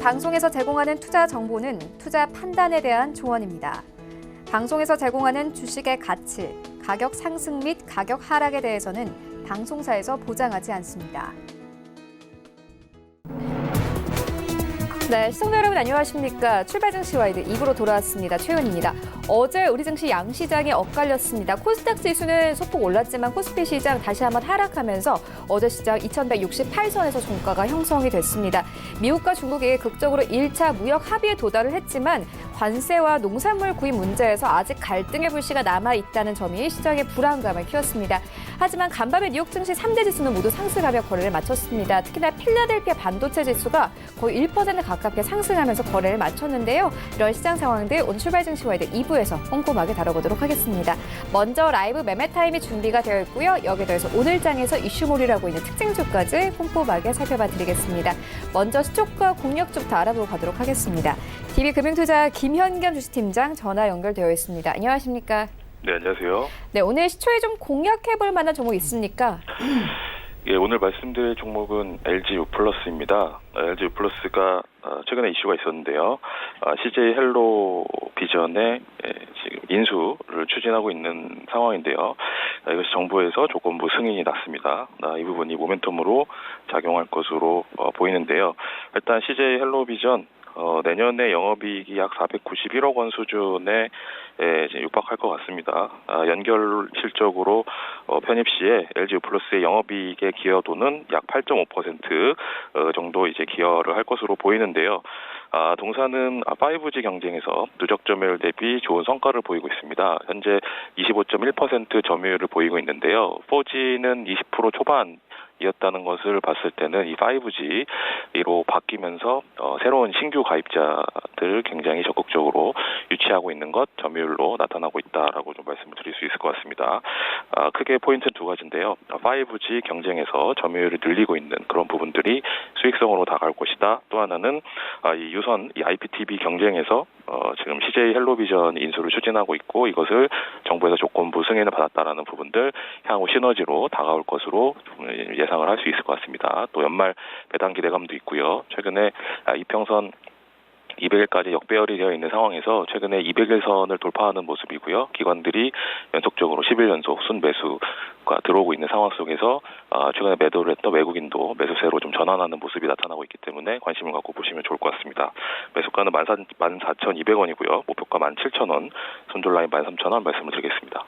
방송에서 제공하는 투자 정보는 투자 판단에 대한 조언입니다. 방송에서 제공하는 주식의 가치, 가격 상승 및 가격 하락에 대해서는 방송사에서 보장하지 않습니다. 네, 시청자 여러분 안녕하십니까. 출발 증시 와이드 2부로 돌아왔습니다. 최윤입니다. 어제 우리 증시 양시장이 엇갈렸습니다. 코스닥 지수는 소폭 올랐지만 코스피 시장 다시 한번 하락하면서 어제 시장 2168선에서 종가가 형성이 됐습니다. 미국과 중국이 극적으로 1차 무역 합의에 도달을 했지만 관세와 농산물 구입 문제에서 아직 갈등의 불씨가 남아있다는 점이 시장의 불안감을 키웠습니다. 하지만 간밤에 뉴욕 증시 3대 지수는 모두 상승하며 거래를 마쳤습니다. 특히나 필라델피아 반도체 지수가 거의 1% 가깝게 상승하면서 거래를 마쳤는데요. 이런 시장 상황들 오늘 출발 증시 와이드 2부에서 꼼꼼하게 다뤄보도록 하겠습니다. 먼저 라이브 매매 타임이 준비가 되어 있고요. 여기에 더해서 오늘 장에서 이슈몰이라고 있는 특징주까지 꼼꼼하게 살펴봐 드리겠습니다. 먼저 시초가 공략주부터 알아보고 가도록 하겠습니다. DB금융투자 김현겸 주식팀장 전화 연결되어 있습니다. 안녕하십니까? 네, 안녕하세요. 네, 오늘 시초에 좀 공략해볼 만한 종목 있습니까? 예, 오늘 말씀드릴 종목은 LG유플러스입니다. LG유플러스가 최근에 이슈가 있었는데요. CJ 헬로비전의 지금 인수를 추진하고 있는 상황인데요. 이것이 정부에서 조건부 승인이 났습니다. 이 부분이 모멘텀으로 작용할 것으로 보이는데요. 일단 CJ 헬로비전 내년에 영업이익이 약 491억 원 수준에 이제 육박할 것 같습니다. 연결 실적으로 편입 시에 LG유플러스의 영업이익의 기여도는 약 8.5% 정도 이제 기여를 할 것으로 보이는데요. 동사는 5G 경쟁에서 누적 점유율 대비 좋은 성과를 보이고 있습니다. 현재 25.1% 점유율을 보이고 있는데요. 4G는 20% 초반 이었다는 것을 봤을 때는 이 5G로 바뀌면서 새로운 신규 가입자들 굉장히 적극적으로 유치하고 있는 것 점유율로 나타나고 있다라고 좀 말씀을 드릴 수 있을 것 같습니다. 크게 포인트는 두 가지인데요. 5G 경쟁에서 점유율을 늘리고 있는 그런 부분들이 수익성으로 다가올 것이다. 또 하나는 이 유선 이 IPTV 경쟁에서 지금 CJ 헬로비전 인수를 추진하고 있고 이것을 정부에서 조건부 승인을 받았다라는 부분들 향후 시너지로 다가올 것으로 예상을 할 수 있을 것 같습니다. 또 연말 배당 기대감도 있고요. 최근에 이평선 200일까지 역배열이 되어 있는 상황에서 최근에 200일선을 돌파하는 모습이고요. 기관들이 연속적으로 10일 연속 순매수가 들어오고 있는 상황 속에서 최근에 매도를 했던 외국인도 매수세로 좀 전환하는 모습이 나타나고 있기 때문에 관심을 갖고 보시면 좋을 것 같습니다. 매수가는 14,200원이고요. 목표가 17,000원, 손절라인 13,000원 말씀을 드리겠습니다.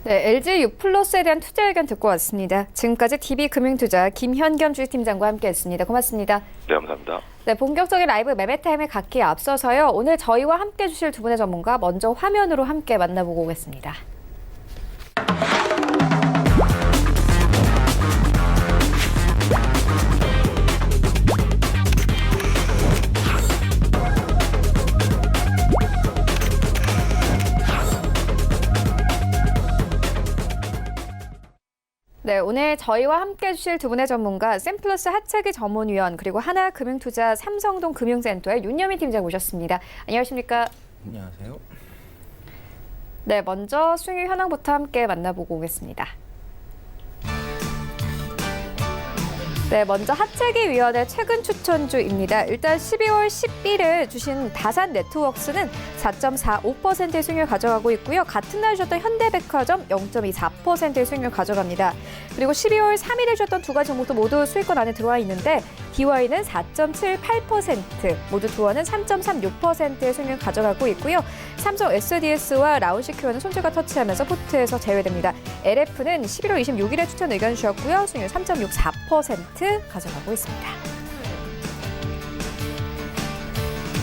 네, LG유플러스에 대한 투자 의견 듣고 왔습니다. 지금까지 DB금융투자 김현겸 주식팀장과 함께했습니다. 고맙습니다. 네, 감사합니다. 네, 본격적인 라이브 매매 타임에 갖기에 앞서서요. 오늘 저희와 함께 주실 두 분의 전문가 먼저 화면으로 함께 만나보고 오겠습니다. 네, 오늘 저희와 함께 해주실 두 분의 전문가 샘플러스 하차기 전문위원 그리고 하나금융투자 삼성동 금융센터의 윤여민 팀장 모셨습니다. 안녕하십니까? 안녕하세요. 네, 먼저 수익률 현황부터 함께 만나보고 오겠습니다. 네, 먼저 하차기위원회 최근 추천주입니다. 일단 12월 10일에 주신 다산 네트워크스는 4.45%의 수익률 가져가고 있고요. 같은 날 주셨던 현대백화점 0.24%의 수익률 가져갑니다. 그리고 12월 3일에 주셨던 두 가지 종목도 모두 수익권 안에 들어와 있는데 DY는 4.78%, 모두 두어는 3.36%의 수익률 가져가고 있고요. 삼성 SDS와 라운시큐어는 손절가 터치하면서 포트에서 제외됩니다. LF는 11월 26일에 추천 의견 주셨고요. 수익률 3.64% 가져가고 있습니다.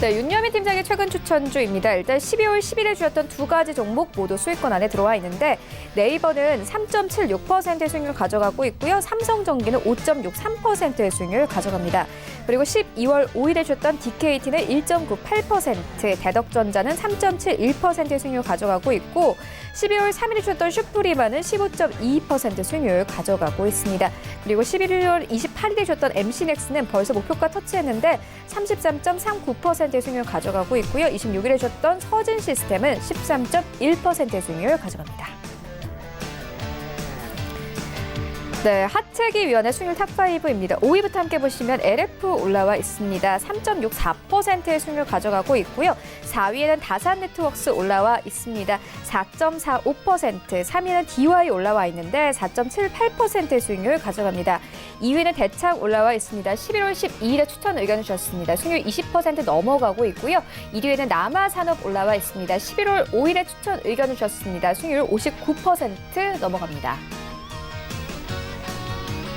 네, 윤여민 팀장의 최근 추천주입니다. 일단 12월 10일에 주셨던 두 가지 종목 모두 수익권 안에 들어와 있는데 네이버는 3.76%의 수익률 가져가고 있고요. 삼성전기는 5.63%의 수익률 가져갑니다. 그리고 12월 5일에 주셨던 DKT는 1.98%, 대덕전자는 3.71%의 수익률 가져가고 있고 12월 3일에 주셨던 슈프리마는 15.22% 수익률 가져가고 있습니다. 그리고 11월 28일에 주셨던 MC넥스는 벌써 목표가 터치했는데 33.39%의 수익률 가져가고 있고요. 26일에 주셨던 서진시스템은 13.1%의 수익률 가져갑니다. 네, 하체기위원회 수익률 탑5입니다. 5위부터 함께 보시면 LF 올라와 있습니다. 3.64%의 수익률 가져가고 있고요. 4위에는 다산네트워크스 올라와 있습니다. 4.45%, 3위에는 DY 올라와 있는데 4.78%의 수익률 가져갑니다. 2위는 대창 올라와 있습니다. 11월 12일에 추천 의견 주셨습니다. 수익률 20% 넘어가고 있고요. 1위에는 남아산업 올라와 있습니다. 11월 5일에 추천 의견 주셨습니다. 수익률 59% 넘어갑니다.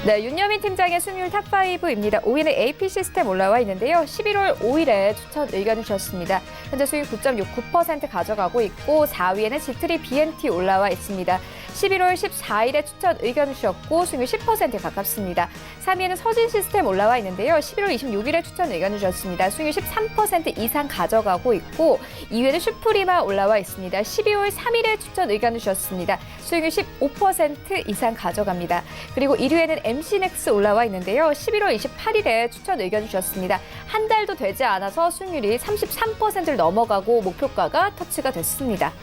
네, 윤여민 팀장의 수익률 탑5입니다. 5위는 AP 시스템 올라와 있는데요. 11월 5일에 추천 의견 주셨습니다. 현재 수익 9.69% 가져가고 있고 4위에는 G3 BNT 올라와 있습니다. 11월 14일에 추천 의견 주셨고 수익률 10%에 가깝습니다. 3위에는 서진 시스템 올라와 있는데요. 11월 26일에 추천 의견 주셨습니다. 수익률 13% 이상 가져가고 있고 2위에는 슈프리마 올라와 있습니다. 12월 3일에 추천 의견 주셨습니다. 수익률 15% 이상 가져갑니다. 그리고 1위에는 MC넥스 올라와 있는데요. 11월 28일에 추천 의견 주셨습니다. 한 달도 되지 않아서 수익률이 33%를 넘어가고 목표가가 터치가 됐습니다.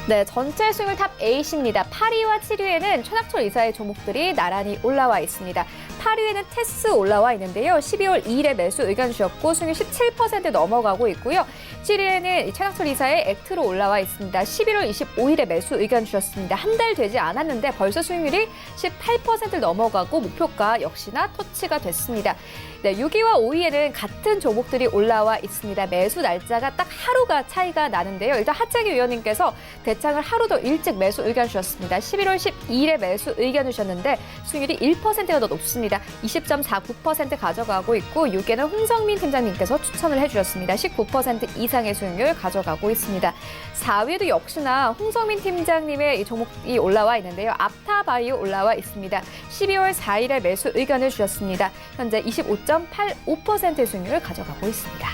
네, 전체 수익률 탑 8입니다. 8위와 7위에는 최낙철 이사의 종목들이 나란히 올라와 있습니다. 8위에는 테스 올라와 있는데요. 12월 2일에 매수 의견 주셨고 수익률 17% 넘어가고 있고요. 7위에는 최낙철 이사의 액트로 올라와 있습니다. 11월 25일에 매수 의견 주셨습니다. 한 달 되지 않았는데 벌써 수익률이 18%를 넘어가고 목표가 역시나 터치가 됐습니다. 네, 6위와 5위에는 같은 종목들이 올라와 있습니다. 매수 날짜가 딱 하루가 차이가 나는데요. 일단 하재기 위원님께서 대창을 하루 더 일찍 매수 의견 주셨습니다. 11월 12일에 매수 의견 주셨는데 수익률이 1%가 더 높습니다. 20.49% 가져가고 있고 6위에는 홍성민 팀장님께서 추천을 해주셨습니다. 19% 이상의 수익률 가져가고 있습니다. 4위에도 역시나 홍성민 팀장님의 이 종목이 올라와 있는데요. 앞타바이오 올라와 있습니다. 12월 4일에 매수 의견을 주셨습니다. 현재 25.85%의 수익률을 가져가고 있습니다.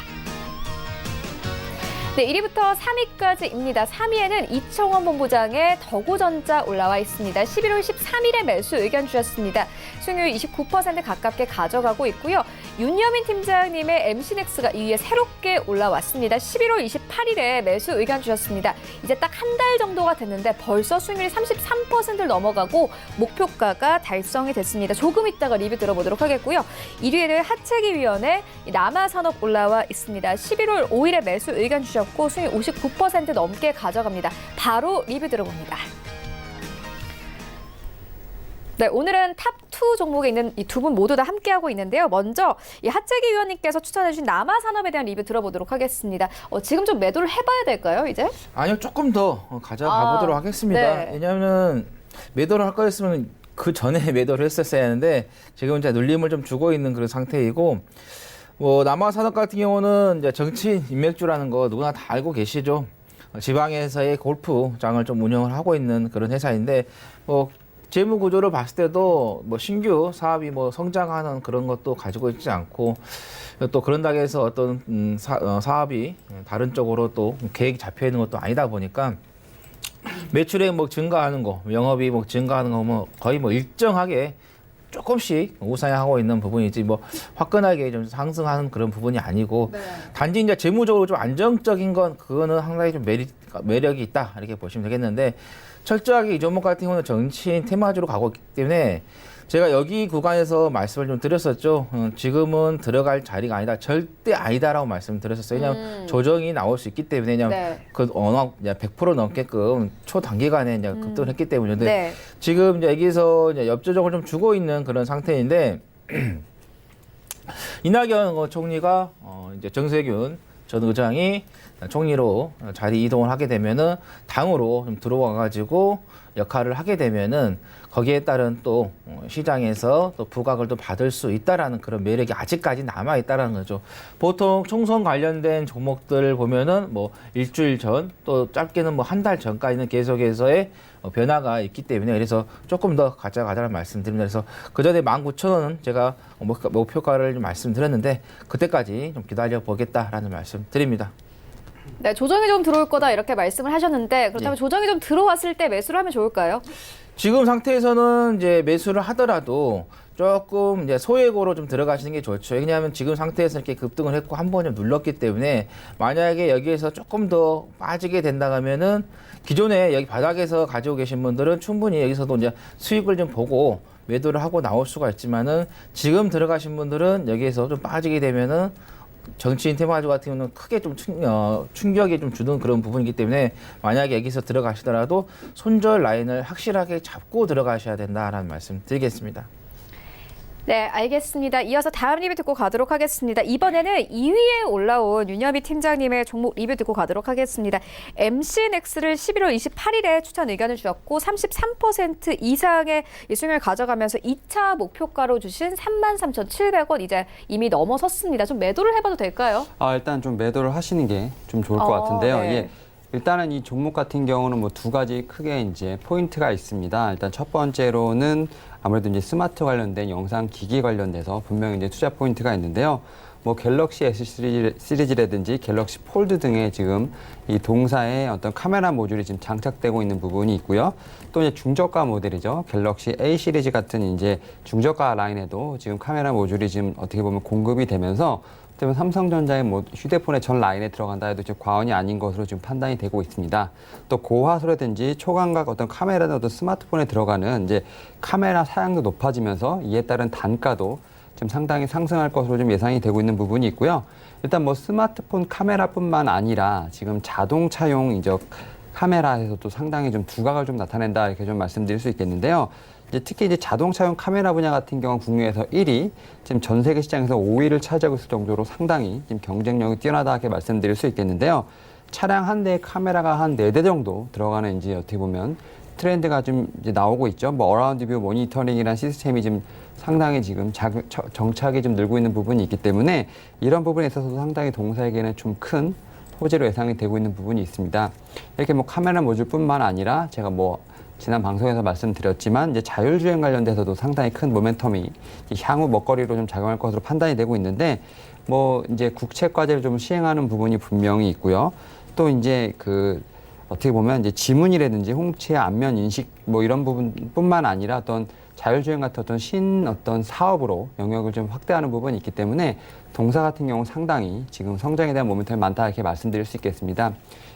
네, 1위부터 3위까지입니다. 3위에는 이청원 본부장의 덕우전자 올라와 있습니다. 11월 13일에 매수 의견 주셨습니다. 수익률 29% 가깝게 가져가고 있고요. 윤여민 팀장님의 MC넥스가 2위에 새롭게 올라왔습니다. 11월 28일에 매수 의견 주셨습니다. 이제 딱 한 달 정도가 됐는데 벌써 수익률이 33%를 넘어가고 목표가가 달성이 됐습니다. 조금 있다가 리뷰 들어보도록 하겠고요. 1위에는 하체기위원회 남아산업 올라와 있습니다. 11월 5일에 매수 의견 주셨고 수익 59% 넘게 가져갑니다. 바로 리뷰 들어봅니다. 네, 오늘은 탑2 종목에 있는 이 두 분 모두 다 함께하고 있는데요. 먼저 이 하재기 위원님께서 추천해주신 남아산업에 대한 리뷰 들어보도록 하겠습니다. 지금 좀 매도를 해봐야 될까요, 이제? 아니요, 조금 더 가져가 보도록 하겠습니다. 네. 왜냐하면 매도를 할 거였으면 그 전에 매도를 했었어야 하는데 지금 이제 눌림을 좀 주고 있는 그런 상태이고 뭐 남아산업 같은 경우는 이제 정치인 인맥주라는 거 누구나 다 알고 계시죠. 지방에서의 골프장을 좀 운영을 하고 있는 그런 회사인데 뭐 재무 구조를 봤을 때도 뭐 신규 사업이 뭐 성장하는 그런 것도 가지고 있지 않고 또 그런다고 해서 어떤 사업이 다른 쪽으로 또 계획이 잡혀 있는 것도 아니다 보니까 매출액 뭐 증가하는 거, 영업이 뭐 증가하는 거 뭐 거의 뭐 일정하게 조금씩 우상향하고 있는 부분이지 뭐 화끈하게 좀 상승하는 그런 부분이 아니고 네. 단지 이제 재무적으로 좀 안정적인 건 그거는 상당히 좀 매력이 있다 이렇게 보시면 되겠는데 철저하게 이 종목 같은 경우는 정치인 테마주로 가고 있기 때문에 제가 여기 구간에서 말씀을 좀 드렸었죠. 지금은 들어갈 자리가 아니다. 절대 아니다라고 말씀을 드렸었어요. 왜냐하면 조정이 나올 수 있기 때문에 왜냐하면 네. 그 워낙 100% 넘게끔 초단기간에 이제 급등을 했기 때문에 근데 네. 지금 이제 여기서 이제 역조정을 좀 주고 있는 그런 상태인데 이낙연 총리가 이제 정세균 전 의장이 총리로 자리 이동을 하게 되면은 당으로 좀 들어와 가지고 역할을 하게 되면은 거기에 따른 또 시장에서 또 부각을 또 받을 수 있다라는 그런 매력이 아직까지 남아 있다라는 거죠. 보통 총선 관련된 종목들 보면은 뭐 일주일 전 또 짧게는 뭐 한 달 전까지는 계속해서의 변화가 있기 때문에 그래서 조금 더 가져가자는 말씀드립니다. 그래서 그 전에 19,000원은 제가 목표가를 좀 말씀드렸는데 그때까지 좀 기다려 보겠다라는 말씀 드립니다. 네, 조정이 좀 들어올 거다 이렇게 말씀을 하셨는데 그렇다면 예. 조정이 좀 들어왔을 때 매수를 하면 좋을까요? 지금 상태에서는 이제 매수를 하더라도 조금 이제 소액으로 좀 들어가시는 게 좋죠. 왜냐하면 지금 상태에서 이렇게 급등을 했고 한 번 좀 눌렀기 때문에 만약에 여기에서 조금 더 빠지게 된다 하면은 기존에 여기 바닥에서 가지고 계신 분들은 충분히 여기서도 이제 수익을 좀 보고 매도를 하고 나올 수가 있지만은 지금 들어가신 분들은 여기에서 좀 빠지게 되면은 정치인 테마주 같은 경우는 크게 좀 충격이 좀 주는 그런 부분이기 때문에 만약에 여기서 들어가시더라도 손절 라인을 확실하게 잡고 들어가셔야 된다라는 말씀 드리겠습니다. 네, 알겠습니다. 이어서 다음 리뷰 듣고 가도록 하겠습니다. 이번에는 2위에 올라온 윤여비 팀장님의 종목 리뷰 듣고 가도록 하겠습니다. MC넥스를 11월 28일에 추천 의견을 주셨고 33% 이상의 수익을 가져가면서 2차 목표가로 주신 33,700원 이제 이미 넘어섰습니다. 좀 매도를 해봐도 될까요? 일단 좀 매도를 하시는 게 좀 좋을 것 같은데요. 네. 예. 일단은 이 종목 같은 경우는 뭐 두 가지 크게 이제 포인트가 있습니다. 일단 첫 번째로는 아무래도 이제 스마트 관련된 영상 기기 관련돼서 분명히 이제 투자 포인트가 있는데요. 뭐 갤럭시 S 시리즈라든지 갤럭시 폴드 등의 지금 이 동사의 어떤 카메라 모듈이 지금 장착되고 있는 부분이 있고요. 또 이제 중저가 모델이죠. 갤럭시 A 시리즈 같은 이제 중저가 라인에도 지금 카메라 모듈이 지금 어떻게 보면 공급이 되면서 때문에 삼성전자의 뭐 휴대폰의 전 라인에 들어간다 해도 지금 과언이 아닌 것으로 지금 판단이 되고 있습니다. 또 고화소라든지 초광각 어떤 카메라나 어떤 스마트폰에 들어가는 이제 카메라 사양도 높아지면서 이에 따른 단가도 지금 상당히 상승할 것으로 좀 예상이 되고 있는 부분이 있고요. 일단 뭐 스마트폰 카메라뿐만 아니라 지금 자동차용 이제 카메라에서도 상당히 좀 두각을 좀 나타낸다 이렇게 좀 말씀드릴 수 있겠는데요. 이제 특히 이제 자동차용 카메라 분야 같은 경우 국내에서 1위, 지금 전 세계 시장에서 5위를 차지하고 있을 정도로 상당히 지금 경쟁력이 뛰어나다게 말씀드릴 수 있겠는데요. 차량 한 대에 카메라가 한 4대 정도 들어가는 이제 어떻게 보면 트렌드가 좀 이제 나오고 있죠. 뭐 어라운드 뷰 모니터링이라는 시스템이 지금 상당히 지금 정착이 좀 늘고 있는 부분이 있기 때문에 이런 부분에 있어서도 상당히 동사에게는 좀 큰 호재로 예상이 되고 있는 부분이 있습니다. 이렇게 뭐 카메라 모듈뿐만 아니라 제가 뭐 지난 방송에서 말씀드렸지만 이제 자율주행 관련돼서도 상당히 큰 모멘텀이 향후 먹거리로 좀 작용할 것으로 판단이 되고 있는데 뭐 이제 국책 과제를 좀 시행하는 부분이 분명히 있고요. 또 이제 그 어떻게 보면 이제 지문이라든지 홍채 안면 인식 뭐 이런 부분뿐만 아니라 어떤 자율주행 같은 어떤 사업으로 영역을 좀 확대하는 부분이 있기 때문에 동사 같은 경우 상당히 지금 성장에 대한 모멘텀이 많다 이렇게 말씀드릴 수 있겠습니다.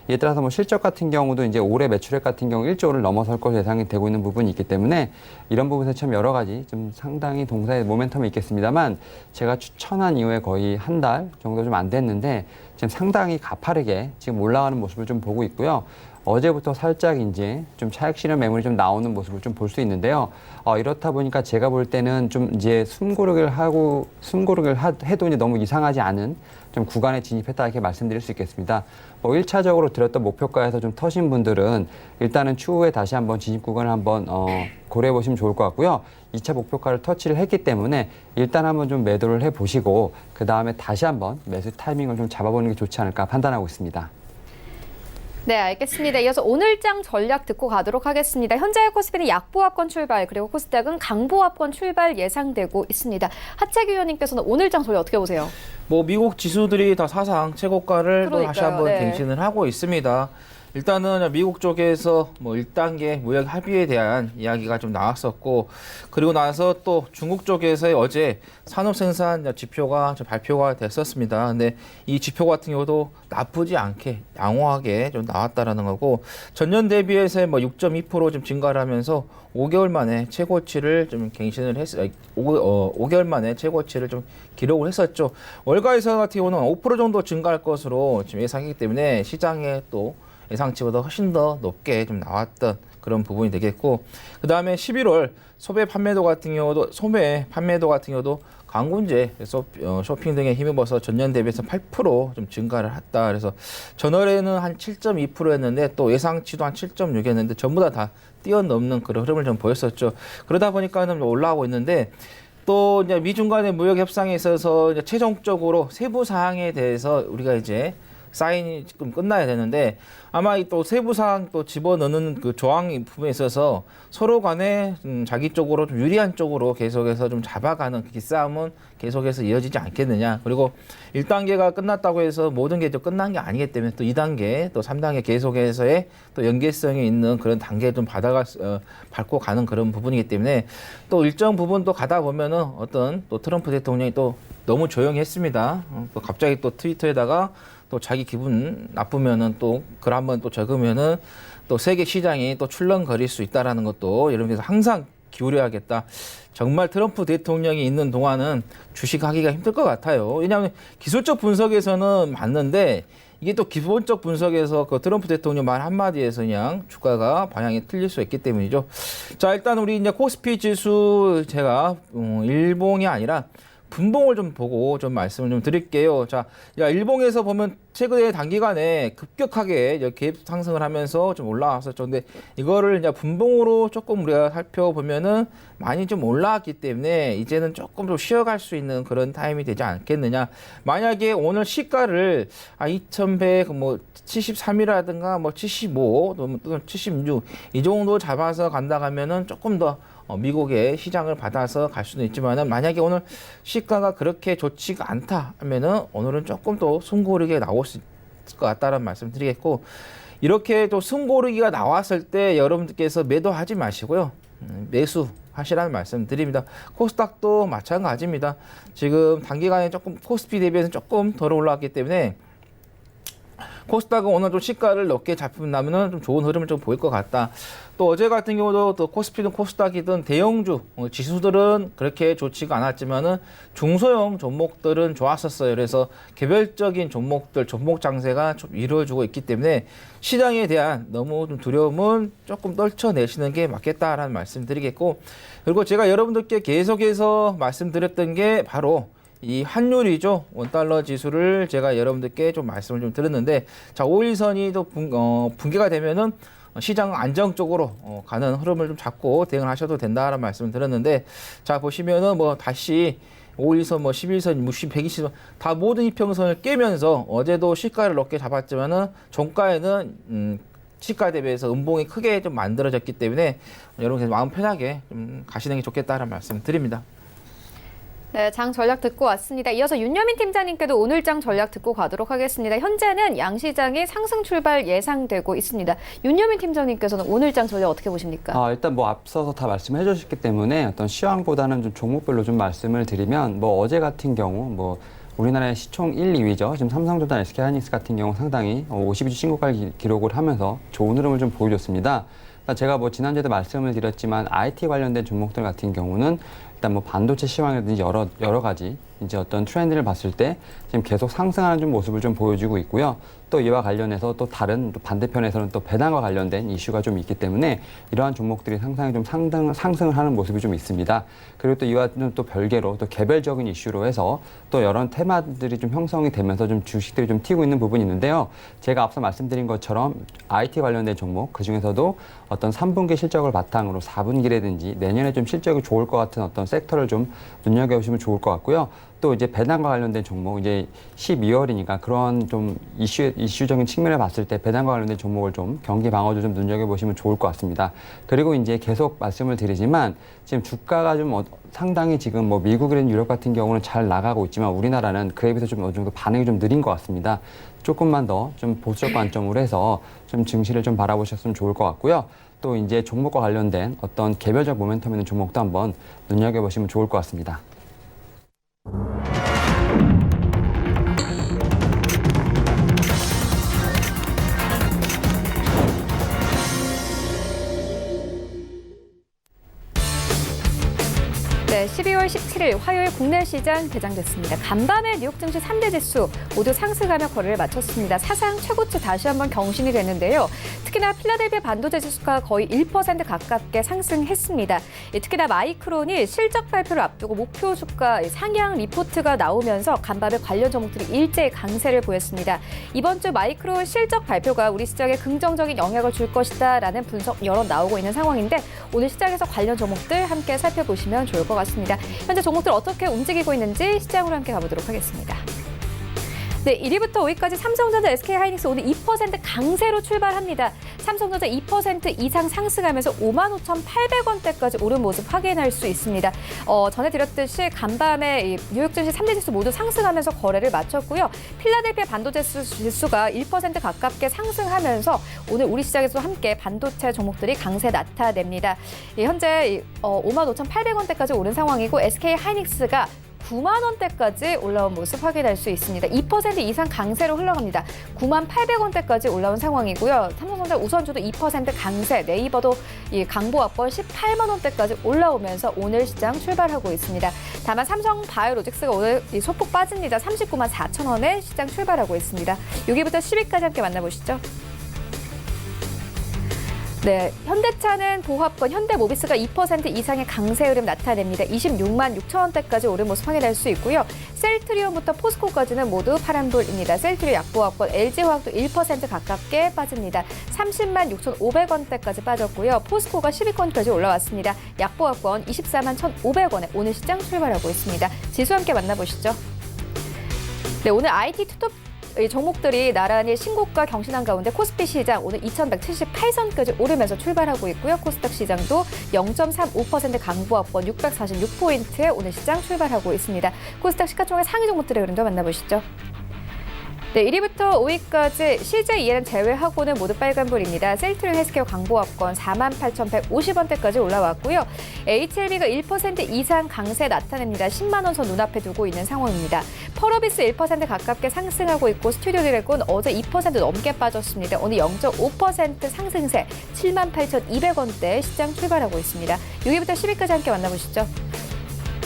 이에 따라서 뭐 실적 같은 경우도 이제 올해 매출액 같은 경우 1조를 넘어설 것으로 예상이 되고 있는 부분이 있기 때문에 이런 부분에서 참 여러 가지 좀 상당히 동사의 모멘텀이 있겠습니다만 제가 추천한 이후에 거의 한 달 정도 좀 안 됐는데 지금 상당히 가파르게 지금 올라가는 모습을 좀 보고 있고요. 어제부터 살짝 이제 좀 차익 실현 매물이 좀 나오는 모습을 좀 볼 수 있는데요. 이렇다 보니까 제가 볼 때는 좀 이제 숨고르기를 해도 이제 너무 이상하지 않은 좀 구간에 진입했다 이렇게 말씀드릴 수 있겠습니다. 뭐 1차적으로 드렸던 목표가에서 좀 터신 분들은 일단은 추후에 다시 한번 진입 구간을 한번 고려해 보시면 좋을 것 같고요. 2차 목표가를 터치를 했기 때문에 일단 한번 좀 매도를 해 보시고 그 다음에 다시 한번 매수 타이밍을 좀 잡아보는 게 좋지 않을까 판단하고 있습니다. 네, 알겠습니다. 이어서 오늘장 전략 듣고 가도록 하겠습니다. 현재 코스피는 약보합권 출발, 그리고 코스닥은 강보합권 출발 예상되고 있습니다. 하채기 의원님께서는 오늘장 전략 어떻게 보세요? 뭐 미국 지수들이 다 사상 최고가를 또 다시 한번 네. 갱신을 하고 있습니다. 일단은 미국 쪽에서 뭐 1단계 무역 합의에 대한 이야기가 좀 나왔었고, 그리고 나서 또 중국 쪽에서 어제 산업 생산 지표가 좀 발표가 됐었습니다. 근데 이 지표 같은 경우도 나쁘지 않게 양호하게 좀 나왔다라는 거고, 전년 대비해서 뭐 6.2% 좀 증가를 하면서 5개월 만에 최고치를 좀 갱신을 5개월 만에 최고치를 좀 기록을 했었죠. 월가 예상 같은 경우는 5% 정도 증가할 것으로 지금 예상이기 때문에 시장에 또 예상치보다 훨씬 더 높게 좀 나왔던 그런 부분이 되겠고, 그 다음에 11월 소매 판매도 같은 경우도 광군제, 쇼핑 등에 힘입어서 전년 대비해서 8% 좀 증가를 했다. 그래서 전월에는 한 7.2%였는데 또 예상치도 한 7.6이었는데 전부 다 뛰어넘는 그런 흐름을 좀 보였었죠. 그러다 보니까는 올라오고 있는데, 또 이제 미중 간의 무역 협상에 있어서 이제 최종적으로 세부 사항에 대해서 우리가 이제 사인이 지금 끝나야 되는데 아마 이 또 세부 사항 또 집어넣는 그 조항 부분에 있어서 서로 간에 자기 쪽으로 좀 유리한 쪽으로 계속해서 좀 잡아가는 그 싸움은 계속해서 이어지지 않겠느냐. 그리고 1단계가 끝났다고 해서 모든 게 또 끝난 게 아니기 때문에 또 2단계 또 3단계 계속해서의 또 연계성이 있는 그런 단계를 좀 밟고 가는 그런 부분이기 때문에 또 일정 부분 또 가다 보면은 어떤 또 트럼프 대통령이 또 너무 조용히 했습니다. 또 갑자기 또 트위터에다가 또 자기 기분 나쁘면은 또 글 한번 또 적으면은 또 세계 시장이 또 출렁거릴 수 있다라는 것도 여러분께서 항상 기울여야겠다. 정말 트럼프 대통령이 있는 동안은 주식하기가 힘들 것 같아요. 왜냐하면 기술적 분석에서는 맞는데 이게 또 기본적 분석에서 그 트럼프 대통령 말 한마디에서 그냥 주가가 방향이 틀릴 수 있기 때문이죠. 자, 일단 우리 이제 코스피 지수 제가 일봉이 아니라 분봉을 좀 보고 좀 말씀을 좀 드릴게요. 자, 일봉에서 보면 최근에 단기간에 급격하게 이렇게 상승을 하면서 좀 올라왔었죠. 근데 이거를 이제 분봉으로 조금 우리가 살펴보면은 많이 좀 올라왔기 때문에 이제는 조금 좀 쉬어갈 수 있는 그런 타임이 되지 않겠느냐. 만약에 오늘 시가를 2100 뭐 73이라든가 뭐 75 또는 76 이 정도 잡아서 간다 하면은 조금 더 미국의 시장을 받아서 갈 수는 있지만은 만약에 오늘 시가가 그렇게 좋지가 않다 하면은 오늘은 조금 또 숨고르기가 나올 수 있을 것 같다는 말씀 드리겠고, 이렇게 또 숨고르기가 나왔을 때 여러분들께서 매도하지 마시고요. 매수하시라는 말씀 드립니다. 코스닥도 마찬가지입니다. 지금 단기간에 조금 코스피 대비해서 조금 덜 올라왔기 때문에 코스닥은 오늘 좀 시가를 높게 잡힌다면 좀 좋은 흐름을 좀 보일 것 같다. 또 어제 같은 경우도 또 코스피든 코스닥이든 대형주 지수들은 그렇게 좋지가 않았지만은 중소형 종목들은 좋았었어요. 그래서 개별적인 종목들 종목 장세가 좀 이루어지고 있기 때문에 시장에 대한 너무 좀 두려움은 조금 떨쳐내시는 게 맞겠다라는 말씀 드리겠고, 그리고 제가 여러분들께 계속해서 말씀드렸던 게 바로 이 환율이죠. 원달러 지수를 제가 여러분들께 좀 말씀을 좀 드렸는데, 자, 5일선이 또 붕괴가 되면은 시장 안정적으로 가는 흐름을 좀 잡고 대응을 하셔도 된다라는 말씀을 드렸는데, 자, 보시면은 뭐 다시 5일선, 뭐 11선, 60, 120선 다 모든 이평선을 깨면서 어제도 시가를 높게 잡았지만은 종가에는 시가 대비해서 음봉이 크게 좀 만들어졌기 때문에 여러분 마음 편하게 좀 가시는 게 좋겠다라는 말씀 드립니다. 네, 장 전략 듣고 왔습니다. 이어서 윤여민 팀장님께도 오늘 장 전략 듣고 가도록 하겠습니다. 현재는 양시장이 상승 출발 예상되고 있습니다. 윤여민 팀장님께서는 오늘 장 전략 어떻게 보십니까? 일단 뭐 앞서서 다 말씀해 주셨기 때문에 어떤 시황보다는 좀 종목별로 좀 말씀을 드리면, 뭐 어제 같은 경우 뭐 우리나라의 시총 1, 2위죠. 지금 삼성전자, SK하이닉스 같은 경우 상당히 52주 신고가를 기록을 하면서 좋은 흐름을 좀 보여줬습니다. 제가 뭐 지난주에도 말씀을 드렸지만 IT 관련된 종목들 같은 경우는 일단 뭐 반도체 시황이라든지 여러 가지 이제 어떤 트렌드를 봤을 때 지금 계속 상승하는 좀 모습을 좀 보여주고 있고요. 또 이와 관련해서 또 다른 또 반대편에서는 또 배당과 관련된 이슈가 좀 있기 때문에 이러한 종목들이 상당히 좀 상승을 하는 모습이 좀 있습니다. 그리고 또 이와는 또 별개로 또 개별적인 이슈로 해서 또 여러 테마들이 좀 형성이 되면서 좀 주식들이 좀 튀고 있는 부분이 있는데요. 제가 앞서 말씀드린 것처럼 IT 관련된 종목, 그중에서도 어떤 3분기 실적을 바탕으로 4분기라든지 내년에 좀 실적이 좋을 것 같은 어떤 섹터를 좀 눈여겨보시면 좋을 것 같고요. 또 이제 배당과 관련된 종목, 이제 12월이니까 그런 좀 이슈적인 측면을 봤을 때 배당과 관련된 종목을 좀 경기 방어도 좀 눈여겨보시면 좋을 것 같습니다. 그리고 이제 계속 말씀을 드리지만 지금 주가가 좀 상당히 지금 뭐 미국이나 유럽 같은 경우는 잘 나가고 있지만 우리나라는 그에 비해서 좀 어느 정도 반응이 좀 느린 것 같습니다. 조금만 더 좀 보수적 관점으로 해서 좀 증시를 좀 바라보셨으면 좋을 것 같고요. 또 이제 종목과 관련된 어떤 개별적 모멘텀 있는 종목도 한번 눈여겨보시면 좋을 것 같습니다. 네, 12월 17일 화요일 국내 시장 개장됐습니다. 간밤에 뉴욕 증시 3대 지수 모두 상승하며 거래를 마쳤습니다. 사상 최고치 다시 한번 경신이 됐는데요. 특히나 필라델피아 반도체 지수가 거의 1% 가깝게 상승했습니다. 특히나 마이크론이 실적 발표를 앞두고 목표 주가 상향 리포트가 나오면서 간밤에 관련 종목들이 일제히 강세를 보였습니다. 이번 주 마이크론 실적 발표가 우리 시장에 긍정적인 영향을 줄 것이다라는 분석 여론 나오고 있는 상황인데, 오늘 시장에서 관련 종목들 함께 살펴보시면 좋을 것 같습니다. 현재 종목들 어떻게 움직이고 있는지 시장으로 함께 가보도록 하겠습니다. 네, 1위부터 5위까지 삼성전자, SK하이닉스 오늘 2% 강세로 출발합니다. 삼성전자 2% 이상 상승하면서 55,800원대까지 오른 모습 확인할 수 있습니다. 전해드렸듯이 간밤에 이 뉴욕 증시 3대 지수 모두 상승하면서 거래를 마쳤고요. 필라델피아 반도체 지수가 1% 가깝게 상승하면서 오늘 우리 시장에서도 함께 반도체 종목들이 강세 나타냅니다. 현재 55,800원대까지 오른 상황이고 SK하이닉스가 9만 원대까지 올라온 모습 확인할 수 있습니다. 2% 이상 강세로 흘러갑니다. 9만 800원대까지 올라온 상황이고요. 삼성전자 우선주도 2% 강세, 네이버도 이 강보합권 18만 원대까지 올라오면서 오늘 시장 출발하고 있습니다. 다만 삼성바이오로직스가 오늘 소폭 빠집니다. 39만 4천 원에 시장 출발하고 있습니다. 6위부터 10위까지 함께 만나보시죠. 네, 현대차는 보합권, 현대모비스가 2% 이상의 강세 흐름 나타냅니다. 26만 6천 원대까지 오른 모습 확인할 수 있고요. 셀트리온부터 포스코까지는 모두 파란불입니다. 셀트리온 약보합권, LG화학도 1% 가깝게 빠집니다. 30만 6,500원대까지 빠졌고요. 포스코가 10위권까지 올라왔습니다. 약보합권 24만 1,500원에 오늘 시장 출발하고 있습니다. 지수 함께 만나보시죠. 네, 오늘 IT 투톱 종목들이 나란히 신고가 경신한 가운데 코스피 시장 오늘 2,178선까지 오르면서 출발하고 있고요. 코스닥 시장도 0.35% 강보합권 646포인트에 오늘 시장 출발하고 있습니다. 코스닥 시가총액 상위 종목들의 흐름도 만나보시죠. 네, 1위부터 5위까지 CJENM 제외하고는 모두 빨간불입니다. 셀트리온 헬스케어 강보합권 48,150원대까지 올라왔고요. HLB가 1% 이상 강세 나타냅니다. 10만 원 선 눈앞에 두고 있는 상황입니다. 펄어비스 1% 가깝게 상승하고 있고 스튜디오 드래곤 어제 2% 넘게 빠졌습니다. 오늘 0.5% 상승세 78,200원대 시장 출발하고 있습니다. 6위부터 10위까지 함께 만나보시죠.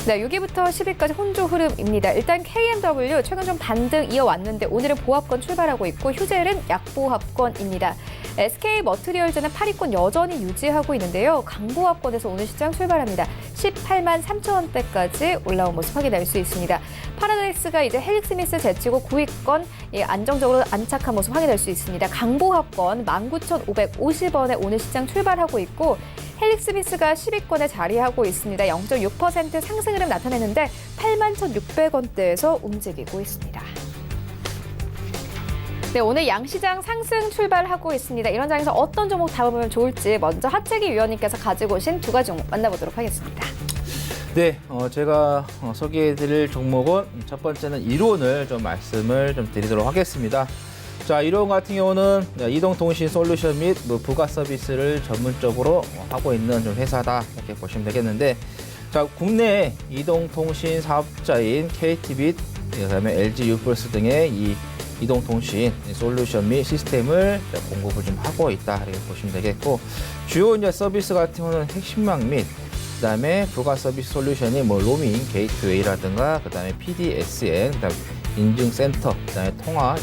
네, 6위부터 10위까지 혼조 흐름입니다. 일단 KMW 최근 좀 반등 이어왔는데 오늘은 보합권 출발하고 있고 휴젤은 약보합권입니다. SK머트리얼즈는 8위권 여전히 유지하고 있는데요. 강보합권에서 오늘 시장 출발합니다. 18만 3천 원대까지 올라온 모습 확인할 수 있습니다. 파라다이스가 이제 헬릭스미스 제치고 9위권 안정적으로 안착한 모습 확인할 수 있습니다. 강보합권 19,550원에 오늘 시장 출발하고 있고 헬릭스미스가 10위권에 자리하고 있습니다. 0.6% 상승 흐름 나타내는데 81,600원대에서 움직이고 있습니다. 네, 오늘 양시장 상승 출발하고 있습니다. 이런 장에서 어떤 종목 잡아보면 좋을지 먼저 하채기 위원님께서 가지고 오신 두 가지 종목 만나보도록 하겠습니다. 네, 제가 소개해드릴 종목은 첫 번째는 이론을 좀 말씀을 좀 드리도록 하겠습니다. 자, 이론 같은 경우는 이동통신 솔루션 및 부가 서비스를 전문적으로 하고 있는 좀 회사다 이렇게 보시면 되겠는데, 자, 국내 이동통신 사업자인 KT빛, 그다음에 LG U+ 등의 이 이동통신 솔루션 및 시스템을 공급을 좀 하고 있다 이렇게 보시면 되겠고, 주요 이제 서비스 같은 경우는 핵심망 및 그다음에 부가 서비스 솔루션이 뭐 로밍, 게이트웨이라든가 그다음에 PDSN, 그다음에 인증센터, 그다음에 통화,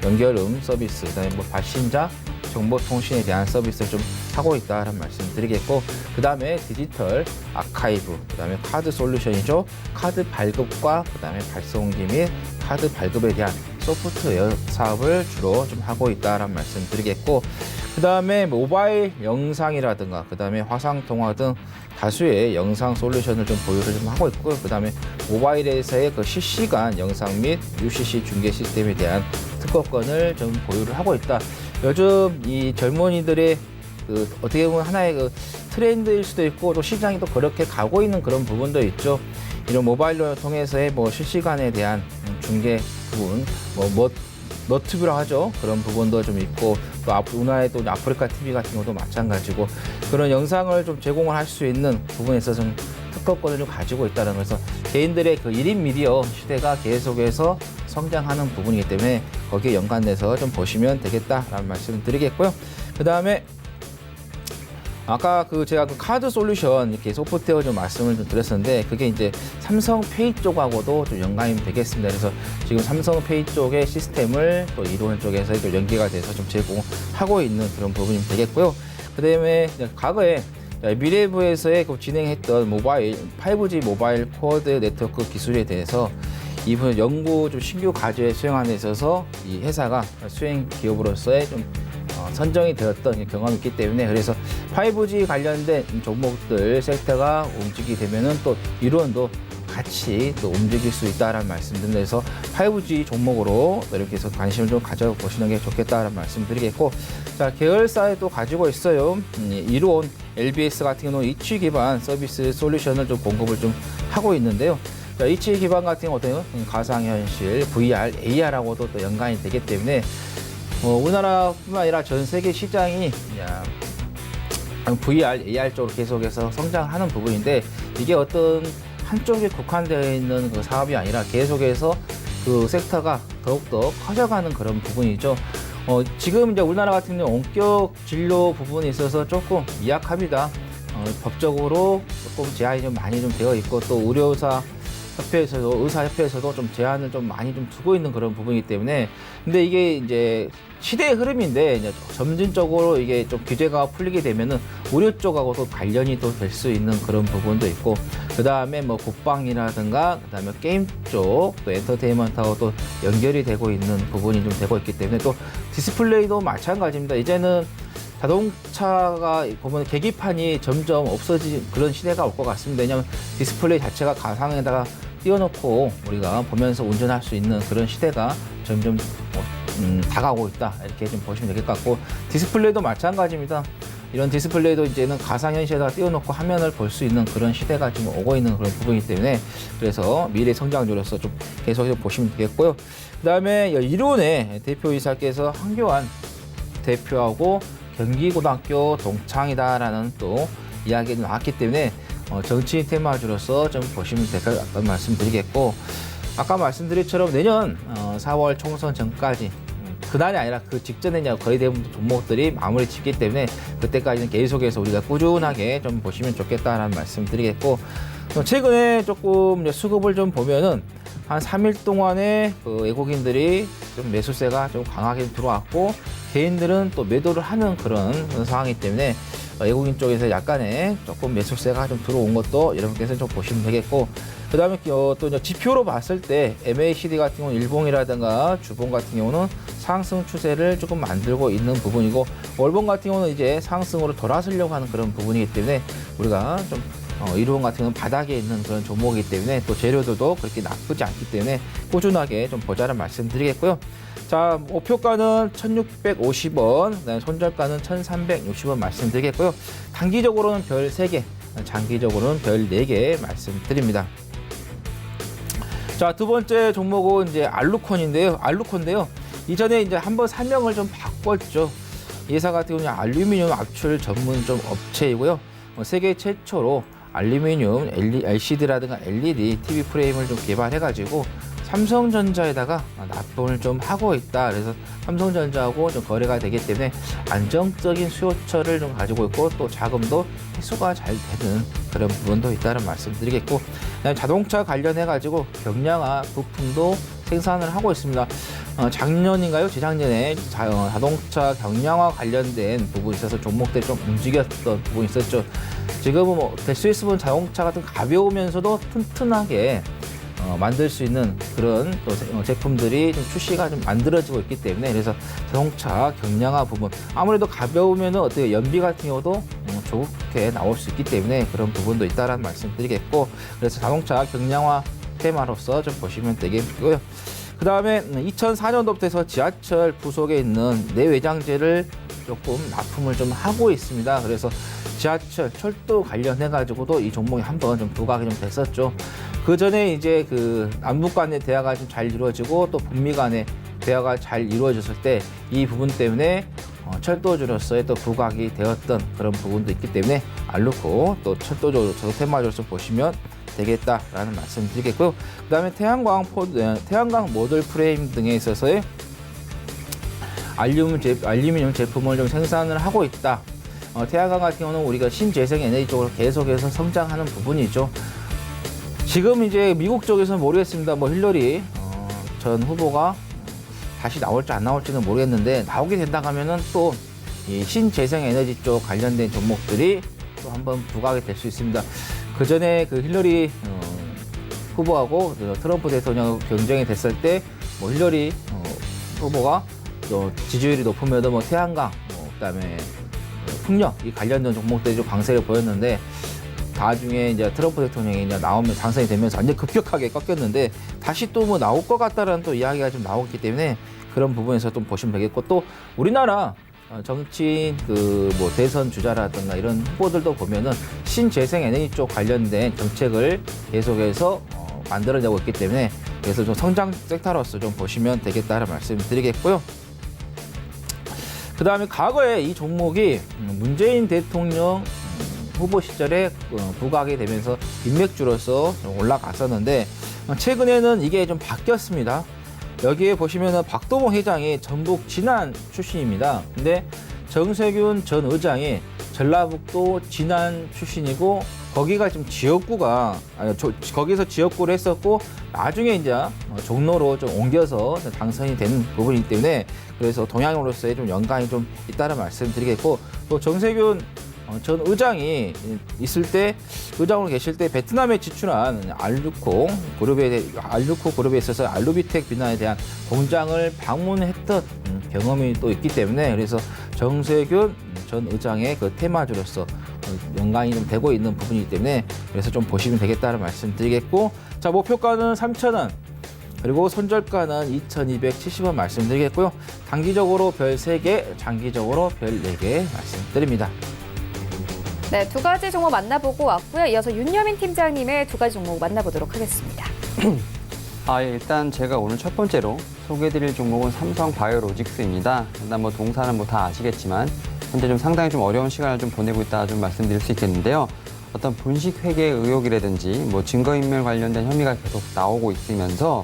연결음 서비스, 그다음에 뭐 발신자 정보통신에 대한 서비스를 좀 하고 있다라는 말씀 드리겠고, 그다음에 디지털 아카이브, 그다음에 카드 솔루션이죠. 카드 발급과 그다음에 발송기 및 카드 발급에 대한 소프트웨어 사업을 주로 좀 하고 있다라는 말씀 드리겠고, 그다음에 모바일 영상이라든가 그다음에 화상 통화 등 다수의 영상 솔루션을 좀 보유를 좀 하고 있고요. 그다음에 모바일에서의 그 실시간 영상 및 UCC 중계 시스템에 대한 특허권을 좀 보유를 하고 있다. 요즘 이 젊은이들의 그 어떻게 보면 하나의 그 트렌드일 수도 있고 또 시장이 또 그렇게 가고 있는 그런 부분도 있죠. 이런 모바일로 통해서의 뭐 실시간에 대한 중계 부분, 뭐 너튜브라고 하죠. 그런 부분도 좀 있고, 또 우리나라의 또 아프리카 TV 같은 것도 마찬가지고, 그런 영상을 좀 제공을 할 수 있는 부분에 있어서 좀 특허권을 좀 가지고 있다는 거에서 개인들의 그 1인 미디어 시대가 계속해서 성장하는 부분이기 때문에 거기에 연관돼서 좀 보시면 되겠다라는 말씀을 드리겠고요. 그 다음에 아까 제가 카드 솔루션 이렇게 소프트웨어 좀 말씀을 좀 드렸었는데, 그게 이제 삼성페이 쪽하고도 좀 연관이 되겠습니다. 그래서 지금 삼성페이 쪽의 시스템을 또 이론 쪽에서 또 연계가 돼서 좀 제공하고 있는 그런 부분이 되겠고요. 그다음에 과거에 미래부에서의 진행했던 5G 모바일 코어드 네트워크 기술에 대해서 이번 연구 좀 신규 과제에 수행함에 있어서 이 회사가 수행 기업으로서의 좀 선정이 되었던 경험이 있기 때문에, 그래서 5G 관련된 종목들 섹터가 움직이게 되면은 또 이론도 같이 또 움직일 수 있다라는 말씀드리면서 5G 종목으로 이렇게 해서 관심을 좀 가져보시는 게 좋겠다라는 말씀드리겠고, 자, 계열사에 또 가지고 있어요. 이로온 LBS 같은 경우는 이치 기반 서비스 솔루션을 좀 공급을 좀 하고 있는데요. 자, 이치 기반 같은 경우 어때요? 가상현실, VR, AR하고도 또 연관이 되기 때문에 우리나라뿐만 아니라 전 세계 시장이 VR, AR 쪽으로 계속해서 성장하는 부분인데, 이게 어떤 한쪽에 국한되어 있는 그 사업이 아니라 계속해서 그 섹터가 더욱더 커져가는 그런 부분이죠. 지금 이제 우리나라 같은 경우 원격 진료 부분에 있어서 조금 미약합니다. 법적으로 조금 제한이 좀 많이 좀 되어 있고, 또 의료사 협회에서도, 의사협회에서도 좀 제한을 좀 많이 좀 두고 있는 그런 부분이기 때문에, 근데 이게 이제 시대의 흐름인데, 이제 점진적으로 이게 좀 규제가 풀리게 되면은 의료 쪽하고도 관련이 또 될 수 있는 그런 부분도 있고, 그 다음에 뭐 국방이라든가, 그 다음에 게임 쪽, 또 엔터테인먼트하고 또 연결이 되고 있는 부분이 좀 되고 있기 때문에, 또 디스플레이도 마찬가지입니다. 이제는 자동차가 보면 계기판이 점점 없어진 그런 시대가 올 것 같습니다. 왜냐하면 디스플레이 자체가 가상에다가 띄워놓고 우리가 보면서 운전할 수 있는 그런 시대가 점점 다가오고 있다, 이렇게 좀 보시면 될 것 같고, 디스플레이도 마찬가지입니다. 이런 디스플레이도 이제는 가상현실에다가 띄워놓고 화면을 볼 수 있는 그런 시대가 지금 오고 있는 그런 부분이기 때문에, 그래서 미래 성장주로서 좀 계속 보시면 되겠고요. 그 다음에 이론의 대표이사께서 한교안 대표하고 경기고등학교 동창이다라는 또 이야기가 나왔기 때문에 정치 테마주로서 좀 보시면 될 것 같다는 말씀드리겠고, 아까 말씀드린 것처럼 내년 4월 총선 전까지, 그날이 아니라 그 직전에 거의 대부분 종목들이 마무리 짓기 때문에 그때까지는 계속해서 우리가 꾸준하게 좀 보시면 좋겠다라는 말씀드리겠고, 최근에 조금 수급을 좀 보면은 한 3일 동안에 그 외국인들이 좀 매수세가 좀 강하게 들어왔고, 개인들은 또 매도를 하는 그런 상황이기 때문에 외국인 쪽에서 약간의 조금 매수세가 좀 들어온 것도 여러분께서 좀 보시면 되겠고, 그 다음에 또 이제 지표로 봤을 때 MACD 같은 경우는 일봉이라든가 주봉 같은 경우는 상승 추세를 조금 만들고 있는 부분이고, 월봉 같은 경우는 이제 상승으로 돌아서려고 하는 그런 부분이기 때문에 우리가 좀 이론 같은 경우는 바닥에 있는 그런 종목이기 때문에, 또 재료들도 그렇게 나쁘지 않기 때문에 꾸준하게 좀 보자는 말씀드리겠고요. 자, 목표가는 1,650원, 그다음에 손절가는 1,360원 말씀드리겠고요. 단기적으로는 별 3개, 장기적으로는 별 4개 말씀드립니다. 자, 두 번째 종목은 이제 알루콘인데요. 이전에 이제 한번 설명을 좀 바꿨죠. 이 회사 같은 경우는 알루미늄 압출 전문 좀 업체이고요. 세계 최초로 알루미늄 LCD라든가 LED TV 프레임을 좀 개발해가지고 삼성전자에다가 납품을 좀 하고 있다. 그래서 삼성전자하고 좀 거래가 되기 때문에 안정적인 수요처를 좀 가지고 있고, 또 자금도 회수가 잘 되는 그런 부분도 있다는 말씀드리겠고, 그다음에 자동차 관련해가지고 경량화 부품도 생산을 하고 있습니다. 작년인가요? 재작년에 자동차 경량화 관련된 부분이 있어서 종목들이 좀 움직였던 부분이 있었죠. 지금은 뭐 될 수 있으면 자동차가 좀 가벼우면서도 튼튼하게 만들 수 있는 그런 또 제품들이 좀 출시가 좀 만들어지고 있기 때문에, 그래서 자동차 경량화 부분, 아무래도 가벼우면은 어때요? 연비 같은 경우도 좋게 나올 수 있기 때문에 그런 부분도 있다라는 말씀드리겠고, 그래서 자동차 경량화 테마로서 좀 보시면 되겠고요. 그 다음에 2004년도부터 해서 지하철 부속에 있는 내외장재를 조금 납품을 좀 하고 있습니다. 그래서 지하철, 철도 관련해가지고도 이 종목이 한번 좀 부각이 좀 됐었죠. 그 전에 이제 그 남북 간의 대화가 좀 잘 이루어지고, 또 북미 간의 대화가 잘 이루어졌을 때 이 부분 때문에 철도주로서의 또 부각이 되었던 그런 부분도 있기 때문에, 알루코 또 철도주, 저 테마주로서 보시면 되겠다라는 말씀 드리겠고요. 그 다음에 태양광 모듈 프레임 등에 있어서의 알루미늄 제품을 좀 생산을 하고 있다. 태양광 같은 경우는 우리가 신재생 에너지 쪽으로 계속해서 성장하는 부분이죠. 지금 이제 미국 쪽에서는 모르겠습니다. 뭐 힐러리 전 후보가 다시 나올지 안 나올지는 모르겠는데, 나오게 된다 하면은 또 이 신재생 에너지 쪽 관련된 종목들이 또 한번 부각이 될 수 있습니다. 그 전에 그 힐러리 후보하고 트럼프 대통령 경쟁이 됐을 때, 뭐 힐러리 후보가 또 지지율이 높으면도 뭐 태양광, 그다음에 풍력 이 관련된 종목들이 좀 강세를 보였는데, 나중에 이제 트럼프 대통령이 이제 나오면 당선이 되면서 완전 급격하게 꺾였는데 다시 또 뭐 나올 것 같다라는 또 이야기가 좀 나오기 때문에 그런 부분에서 좀 보시면 되겠고 또 우리나라 정치인 그 뭐 대선 주자라든가 이런 후보들도 보면은 신재생 에너지 쪽 관련된 정책을 계속해서 만들어내고 있기 때문에 그래서 좀 성장 섹터로서 좀 보시면 되겠다는 말씀드리겠고요. 그 다음에 과거에 이 종목이 문재인 대통령 후보 시절에 부각이 되면서 인맥주로서 올라갔었는데 최근에는 이게 좀 바뀌었습니다. 여기에 보시면은 박도봉 회장이 전북 진안 출신입니다. 근데 정세균 전 의장이 전라북도 진안 출신이고 거기가 지금 지역구가 거기서 지역구를 했었고 나중에 이제 종로로 좀 옮겨서 당선이 된 부분이기 때문에 그래서 동양으로서의 좀 연관이 좀 있다는 말씀드리겠고 또 정세균 전 의장이 있을 때 의장으로 계실 때 베트남에 지출한 알루코 그룹에 있어서 알루비텍 비난에 대한 공장을 방문했던 경험이 또 있기 때문에 그래서 정세균 전 의장의 그 테마주로서 연관이 좀 되고 있는 부분이기 때문에 그래서 좀 보시면 되겠다는 말씀드리겠고 자 목표가는 3,000원 그리고 손절가는 2,270원 말씀드리겠고요. 단기적으로 별 3개, 장기적으로 별 4개 말씀드립니다. 네, 두 가지 종목 만나보고 왔고요. 이어서 윤여민 팀장님의 두 가지 종목 만나보도록 하겠습니다. 일단 제가 오늘 첫 번째로 소개해드릴 종목은 삼성바이오로직스입니다. 일단 뭐 동사는 뭐 다 아시겠지만 현재 좀 상당히 좀 어려운 시간을 좀 보내고 있다 좀 말씀드릴 수 있겠는데요. 어떤 분식 회계 의혹이라든지 뭐 증거인멸 관련된 혐의가 계속 나오고 있으면서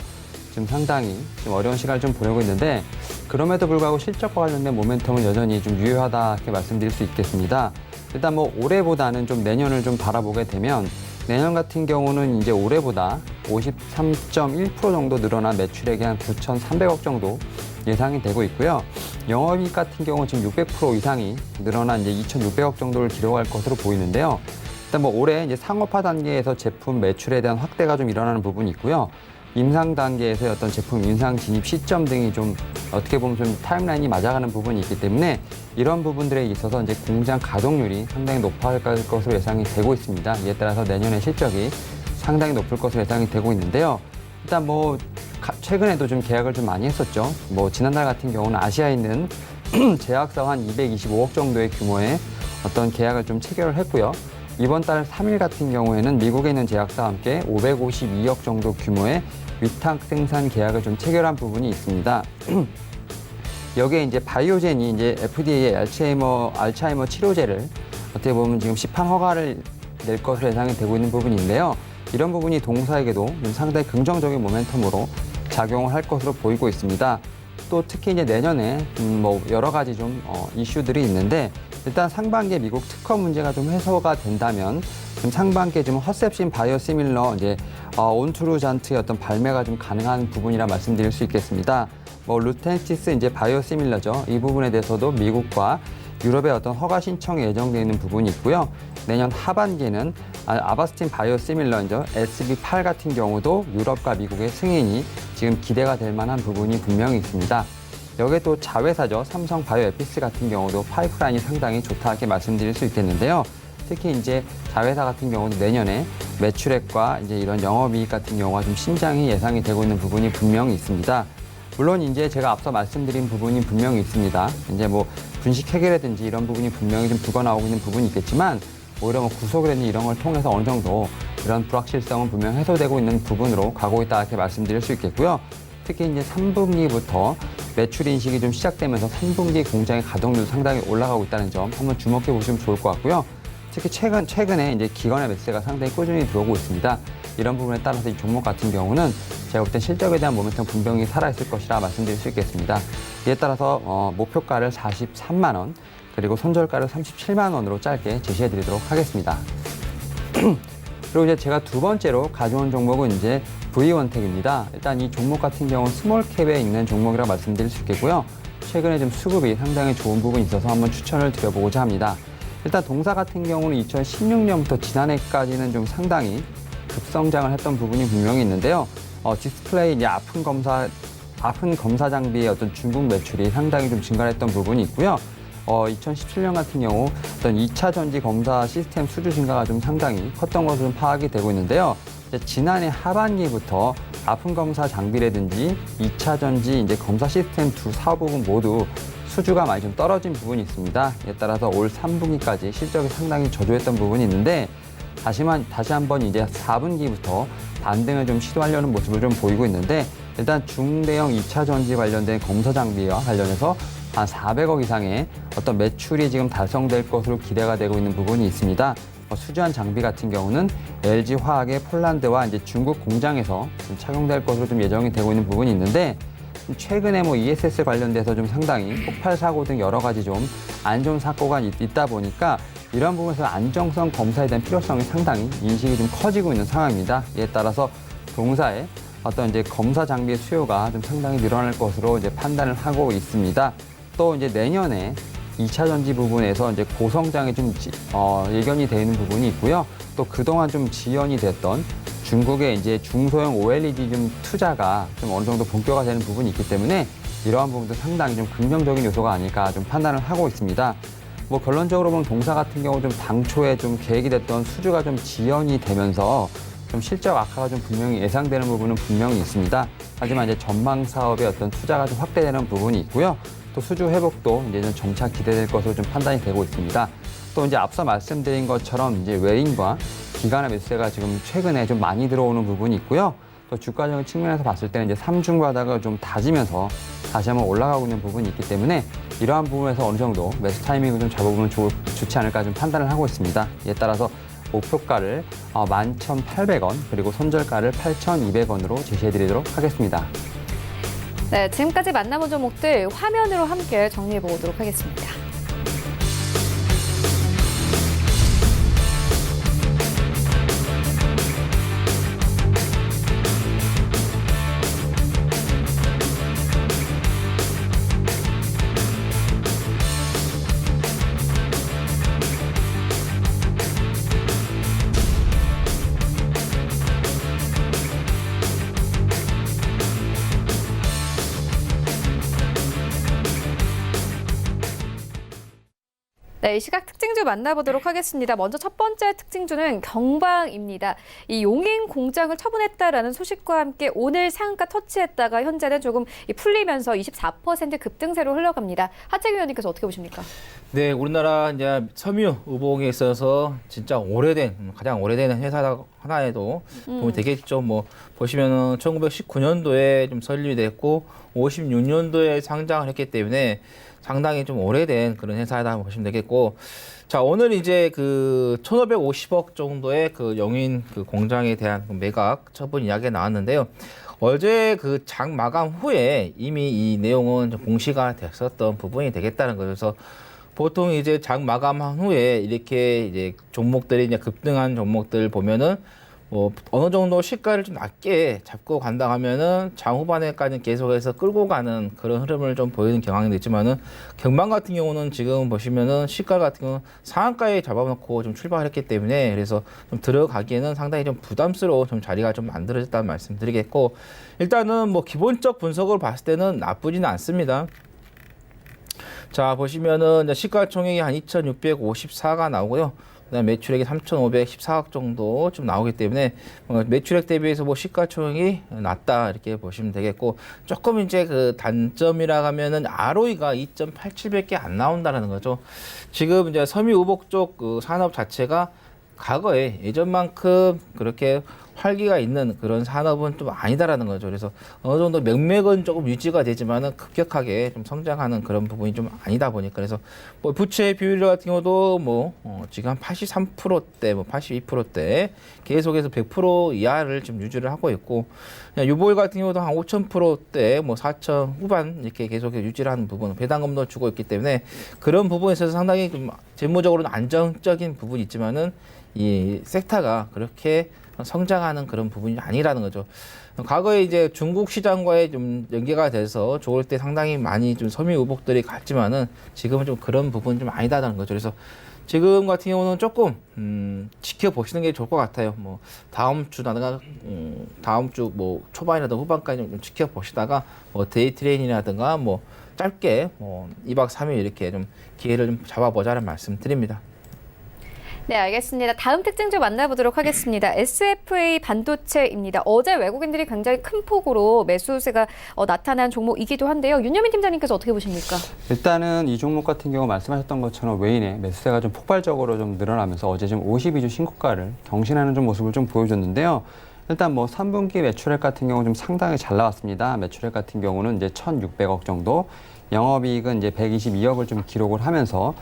좀 상당히 좀 어려운 시간을 좀 보내고 있는데 그럼에도 불구하고 실적과 관련된 모멘텀은 여전히 좀 유효하다 이렇게 말씀드릴 수 있겠습니다. 일단 뭐 올해보다는 좀 내년을 좀 바라보게 되면 내년 같은 경우는 이제 올해보다 53.1% 정도 늘어난 매출액이 한 9,300억 정도 예상이 되고 있고요. 영업이익 같은 경우 지금 600% 이상이 늘어난 이제 2,600억 정도를 기록할 것으로 보이는데요. 일단 뭐 올해 이제 상업화 단계에서 제품 매출에 대한 확대가 좀 일어나는 부분이 있고요. 임상 단계에서의 어떤 제품 임상 진입 시점 등이 좀 어떻게 보면 좀 타임라인이 맞아가는 부분이 있기 때문에 이런 부분들에 있어서 이제 공장 가동률이 상당히 높아질 것으로 예상이 되고 있습니다. 이에 따라서 내년에 실적이 상당히 높을 것으로 예상이 되고 있는데요. 일단 뭐 최근에도 좀 계약을 좀 많이 했었죠. 뭐 지난달 같은 경우는 아시아에 있는 제약사와 한 225억 정도의 규모의 어떤 계약을 좀 체결을 했고요. 이번 달 3일 같은 경우에는 미국에 있는 제약사와 함께 552억 정도 규모의 위탁 생산 계약을 좀 체결한 부분이 있습니다. 여기에 이제 바이오젠이 이제 FDA의 알츠하이머 치료제를 어떻게 보면 지금 시판 허가를 낼 것으로 예상이 되고 있는 부분인데요. 이런 부분이 동사에게도 좀 상당히 긍정적인 모멘텀으로 작용을 할 것으로 보이고 있습니다. 또 특히 이제 내년에 뭐 여러 가지 좀 이슈들이 있는데 일단 상반기에 미국 특허 문제가 좀 해소가 된다면 좀 상반기에 좀 허셉신 바이오시밀러 이제 온투루잔트의 어떤 발매가 좀 가능한 부분이라 말씀드릴 수 있겠습니다. 뭐 루텐시스 이제 바이오시밀러죠. 이 부분에 대해서도 미국과 유럽의 어떤 허가 신청이 예정되어 있는 부분이 있고요. 내년 하반기에는 아바스틴 바이오시밀러죠. SB8 같은 경우도 유럽과 미국의 승인이 지금 기대가 될 만한 부분이 분명히 있습니다. 여기에 또 자회사죠. 삼성 바이오에피스 같은 경우도 파이프라인이 상당히 좋다 이렇게 말씀드릴 수 있겠는데요. 특히 이제 자회사 같은 경우도 내년에 매출액과 이제 이런 영업이익 같은 경우가 좀 신장이 예상이 되고 있는 부분이 분명히 있습니다. 물론 이제 제가 앞서 말씀드린 부분이 분명히 있습니다. 이제 뭐 분식 회계라든지 이런 부분이 분명히 좀 두고 나오고 있는 부분이 있겠지만 오히려 뭐 구속이라든지 이런 걸 통해서 어느 정도 이런 불확실성은 분명 해소되고 있는 부분으로 가고 있다 이렇게 말씀드릴 수 있겠고요. 특히 이제 3분기부터 매출 인식이 좀 시작되면서 3분기 공장의 가동률도 상당히 올라가고 있다는 점 한번 주목해 보시면 좋을 것 같고요. 특히 최근에 이제 기관의 매수가 상당히 꾸준히 들어오고 있습니다. 이런 부분에 따라서 이 종목 같은 경우는 제가 볼 때 실적에 대한 모멘텀 분명히 살아있을 것이라 말씀드릴 수 있겠습니다. 이에 따라서 목표가를 43만 원 그리고 손절가를 37만 원으로 짧게 제시해 드리도록 하겠습니다. 그리고 이제 제가 두 번째로 가져온 종목은 이제 V원텍입니다. 일단 이 종목 같은 경우는 스몰캡에 있는 종목이라고 말씀드릴 수 있겠고요. 최근에 좀 수급이 상당히 좋은 부분이 있어서 한번 추천을 드려보고자 합니다. 일단 동사 같은 경우는 2016년부터 지난해까지는 좀 상당히 급성장을 했던 부분이 분명히 있는데요. 디스플레이 이제 아픈 검사 장비의 어떤 중국 매출이 상당히 좀 증가했던 부분이 있고요. 2017년 같은 경우 어떤 2차 전지 검사 시스템 수주 증가가 좀 상당히 컸던 것으로 좀 파악이 되고 있는데요. 이제 지난해 하반기부터 아픈 검사 장비라든지 2차 전지 이제 검사 시스템 두 사업부분 모두 수주가 많이 좀 떨어진 부분이 있습니다. 이에 따라서 올 3분기까지 실적이 상당히 저조했던 부분이 있는데 다시 한번 이제 4분기부터 반등을 좀 시도하려는 모습을 좀 보이고 있는데 일단 중대형 2차 전지 관련된 검사 장비와 관련해서 한 400억 이상의 어떤 매출이 지금 달성될 것으로 기대가 되고 있는 부분이 있습니다. 수주한 장비 같은 경우는 LG 화학의 폴란드와 이제 중국 공장에서 좀 착용될 것으로 좀 예정이 되고 있는 부분이 있는데 최근에 ESS 관련돼서 좀 상당히 폭발 사고 등 여러 가지 좀 안 좋은 사고가 있다 보니까 이러한 부분에서 안정성 검사에 대한 필요성이 상당히 인식이 좀 커지고 있는 상황입니다. 이에 따라서 동사의 어떤 이제 검사 장비의 수요가 좀 상당히 늘어날 것으로 이제 판단을 하고 있습니다. 또 이제 내년에 2차 전지 부분에서 이제 고성장이 좀 예견이 되는 부분이 있고요. 또 그동안 좀 지연이 됐던 중국의 이제 중소형 OLED 좀 투자가 좀 어느 정도 본격화되는 부분이 있기 때문에 이러한 부분도 상당히 좀 긍정적인 요소가 아닐까 좀 판단을 하고 있습니다. 결론적으로 보면 동사 같은 경우 좀 당초에 좀 계획이 됐던 수주가 좀 지연이 되면서 좀 실적 악화가 좀 분명히 예상되는 부분은 분명히 있습니다. 하지만 이제 전망 사업의 어떤 투자가 좀 확대되는 부분이 있고요. 또 수주 회복도 이제는 점차 기대될 것으로 좀 판단이 되고 있습니다. 또 이제 앞서 말씀드린 것처럼 이제 외인과 기관의 매수세가 지금 최근에 좀 많이 들어오는 부분이 있고요. 또 주가적인 측면에서 봤을 때는 이제 3중 바닥을 좀 다지면서 다시 한번 올라가고 있는 부분이 있기 때문에 이러한 부분에서 어느 정도 매수 타이밍을 좀 잡아보면 좋지 않을까 좀 판단을 하고 있습니다. 이에 따라서 목표가를 11,800원 그리고 손절가를 8,200원으로 제시해드리도록 하겠습니다. 네, 지금까지 만나본 종목들 화면으로 함께 정리해 보도록 하겠습니다. 네, 이 시각 특징주 만나보도록 하겠습니다. 먼저 첫 번째 특징주는 경방입니다. 이 용인 공장을 처분했다라는 소식과 함께 오늘 상한가 터치했다가 현재는 조금 풀리면서 24% 급등세로 흘러갑니다. 하채기 의원님께서 어떻게 보십니까? 네, 우리나라 이제 섬유 우봉에 있어서 진짜 가장 오래된 회사 하나에도 도움이 되겠죠. 보시면은 1919년도에 좀 설립이 됐고 56년도에 상장을 했기 때문에 상당히 좀 오래된 그런 회사다 보시면 되겠고, 자, 오늘 이제 1,550억 정도의 영인 공장에 대한 매각 처분 이야기가 나왔는데요. 어제 장 마감 후에 이미 이 내용은 공시가 됐었던 부분이 되겠다는 거죠. 그래서 보통 이제 장 마감한 후에 이렇게 이제 종목들이 이제 급등한 종목들 보면은 어느 정도 시가를 좀 낮게 잡고 간다 하면은 장 후반에까지 계속해서 끌고 가는 그런 흐름을 좀 보이는 경향이 있지만은 경방 같은 경우는 지금 보시면은 시가 같은 경우는 상한가에 잡아놓고 좀 출발을 했기 때문에 그래서 좀 들어가기에는 상당히 좀 부담스러운 좀 자리가 좀 만들어졌다는 말씀드리겠고, 일단은 기본적 분석을 봤을 때는 나쁘지는 않습니다. 자, 보시면은 시가총액이 한 2,654가 나오고요. 그다음에 매출액이 3,514억 정도 좀 나오기 때문에 매출액 대비해서 시가총액이 낮다 이렇게 보시면 되겠고, 조금 이제 단점이라 하면은 ROE가 2.87밖에 안 나온다는 거죠. 지금 이제 섬유 우복 쪽 산업 자체가 과거에 예전만큼 그렇게 활기가 있는 그런 산업은 좀 아니다라는 거죠. 그래서 어느 정도 맥락은 조금 유지가 되지만은 급격하게 좀 성장하는 그런 부분이 좀 아니다 보니까, 그래서 부채 비율 같은 경우도 지금 한 83%대, 82%대 계속해서 100% 이하를 좀 유지를 하고 있고, 유보율 같은 경우도 한 5,000%대, 4,000 후반 이렇게 계속 유지를 하는 부분, 배당금도 주고 있기 때문에 그런 부분에 있어서 상당히 좀 재무적으로는 안정적인 부분이 있지만은 이 섹터가 그렇게 성장하는 그런 부분이 아니라는 거죠. 과거에 이제 중국 시장과의 좀 연계가 돼서 좋을 때 상당히 많이 좀 섬유 우복들이 갔지만은 지금은 좀 그런 부분이 좀 아니다라는 거죠. 그래서 지금 같은 경우는 조금 지켜보시는 게 좋을 것 같아요. 뭐 다음 주라든가 다음 주 뭐 초반이라든가 후반까지 좀 지켜보시다가 뭐 데이 트레이닝이라든가 뭐 짧게 뭐 2박 3일 이렇게 좀 기회를 좀 잡아보자는 말씀 드립니다. 네, 알겠습니다. 다음 특징 좀 만나보도록 하겠습니다. SFA 반도체입니다. 어제 외국인들이 굉장히 큰 폭으로 매수세가 나타난 종목이기도 한데요. 윤여민 팀장님께서 어떻게 보십니까? 일단은 이 종목 같은 경우 말씀하셨던 것처럼 외인의 매수세가 좀 폭발적으로 좀 늘어나면서 어제 좀 52주 신고가를 경신하는 좀 모습을 좀 보여줬는데요. 일단 뭐 3분기 매출액 같은 경우 좀 상당히 잘 나왔습니다. 매출액 같은 경우는 이제 1,600억 정도, 영업이익은 이제 122억을 좀 기록을 하면서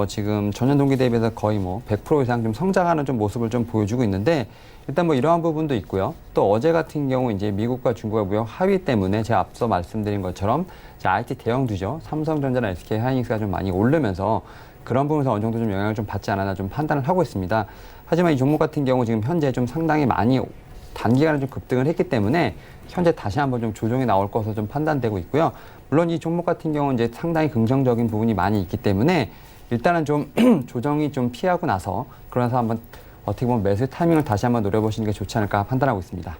지금 전년 동기 대비해서 거의 뭐 100% 이상 좀 성장하는 좀 모습을 좀 보여주고 있는데, 일단 뭐 이러한 부분도 있고요. 또 어제 같은 경우 이제 미국과 중국의 무역 합의 때문에 제가 앞서 말씀드린 것처럼 IT 대형주죠. 삼성전자나 SK 하이닉스가 좀 많이 오르면서 그런 부분에서 어느 정도 좀 영향을 좀 받지 않았나 좀 판단을 하고 있습니다. 하지만 이 종목 같은 경우 지금 현재 좀 상당히 많이 단기간에 좀 급등을 했기 때문에 현재 다시 한번 좀 조정이 나올 것으로 좀 판단되고 있고요. 물론 이 종목 같은 경우는 이제 상당히 긍정적인 부분이 많이 있기 때문에 일단은 좀 조정이 좀 피하고 나서 그러면서 한번 어떻게 보면 매수 타이밍을 다시 한번 노려보시는 게 좋지 않을까 판단하고 있습니다.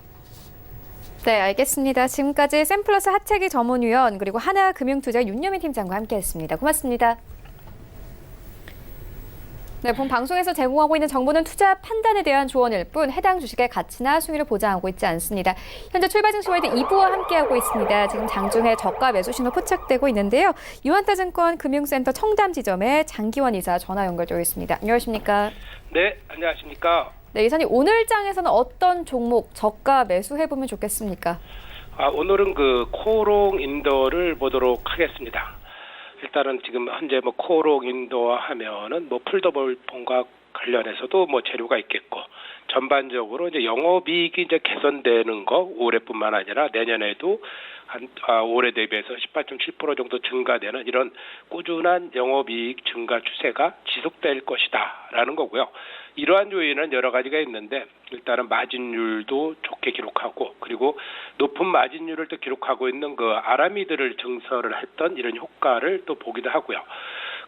네, 알겠습니다. 지금까지 샘플러스 하채기 전문위원 그리고 하나금융투자 윤여민 팀장과 함께했습니다. 고맙습니다. 네, 본 방송에서 제공하고 있는 정보는 투자 판단에 대한 조언일 뿐 해당 주식의 가치나 수익을 보장하고 있지 않습니다. 현재 출발 증시 와이드 2부와 함께하고 있습니다. 지금 장중에 저가 매수 신호 포착되고 있는데요. 유한타증권 금융센터 청담 지점에 장기원 이사 전화 연결되어 있습니다. 안녕하십니까? 네, 안녕하십니까? 네, 이사님 오늘 장에서는 어떤 종목 저가 매수해보면 좋겠습니까? 오늘은 그 코롱 인더를 보도록 하겠습니다. 일단은 지금 현재 뭐 코롱 인도화 하면은 뭐 폴더블폰과 관련해서도 뭐 재료가 있겠고, 전반적으로 이제 영업이익이 이제 개선되는 거 올해뿐만 아니라 내년에도 올해 대비해서 18.7% 정도 증가되는 이런 꾸준한 영업이익 증가 추세가 지속될 것이다라는 거고요. 이러한 요인은 여러 가지가 있는데, 일단은 마진율도 좋게 기록하고, 그리고 높은 마진율을 또 기록하고 있는 그 아라미드를 증설을 했던 이런 효과를 또 보기도 하고요.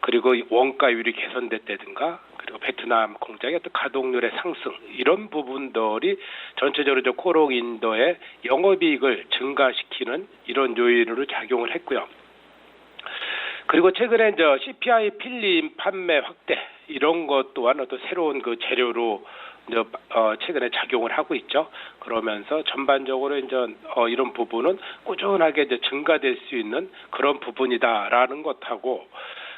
그리고 원가율이 개선됐다든가, 그리고 베트남 공장의 어떤 가동률의 상승, 이런 부분들이 전체적으로 저 코롱 인도의 영업이익을 증가시키는 이런 요인으로 작용을 했고요. 그리고 최근에 이제 CPI 필름 판매 확대, 이런 것 또한 어떤 새로운 그 재료로 이제 최근에 작용을 하고 있죠. 그러면서 전반적으로 이제 이런 부분은 꾸준하게 이제 증가될 수 있는 그런 부분이다라는 것하고,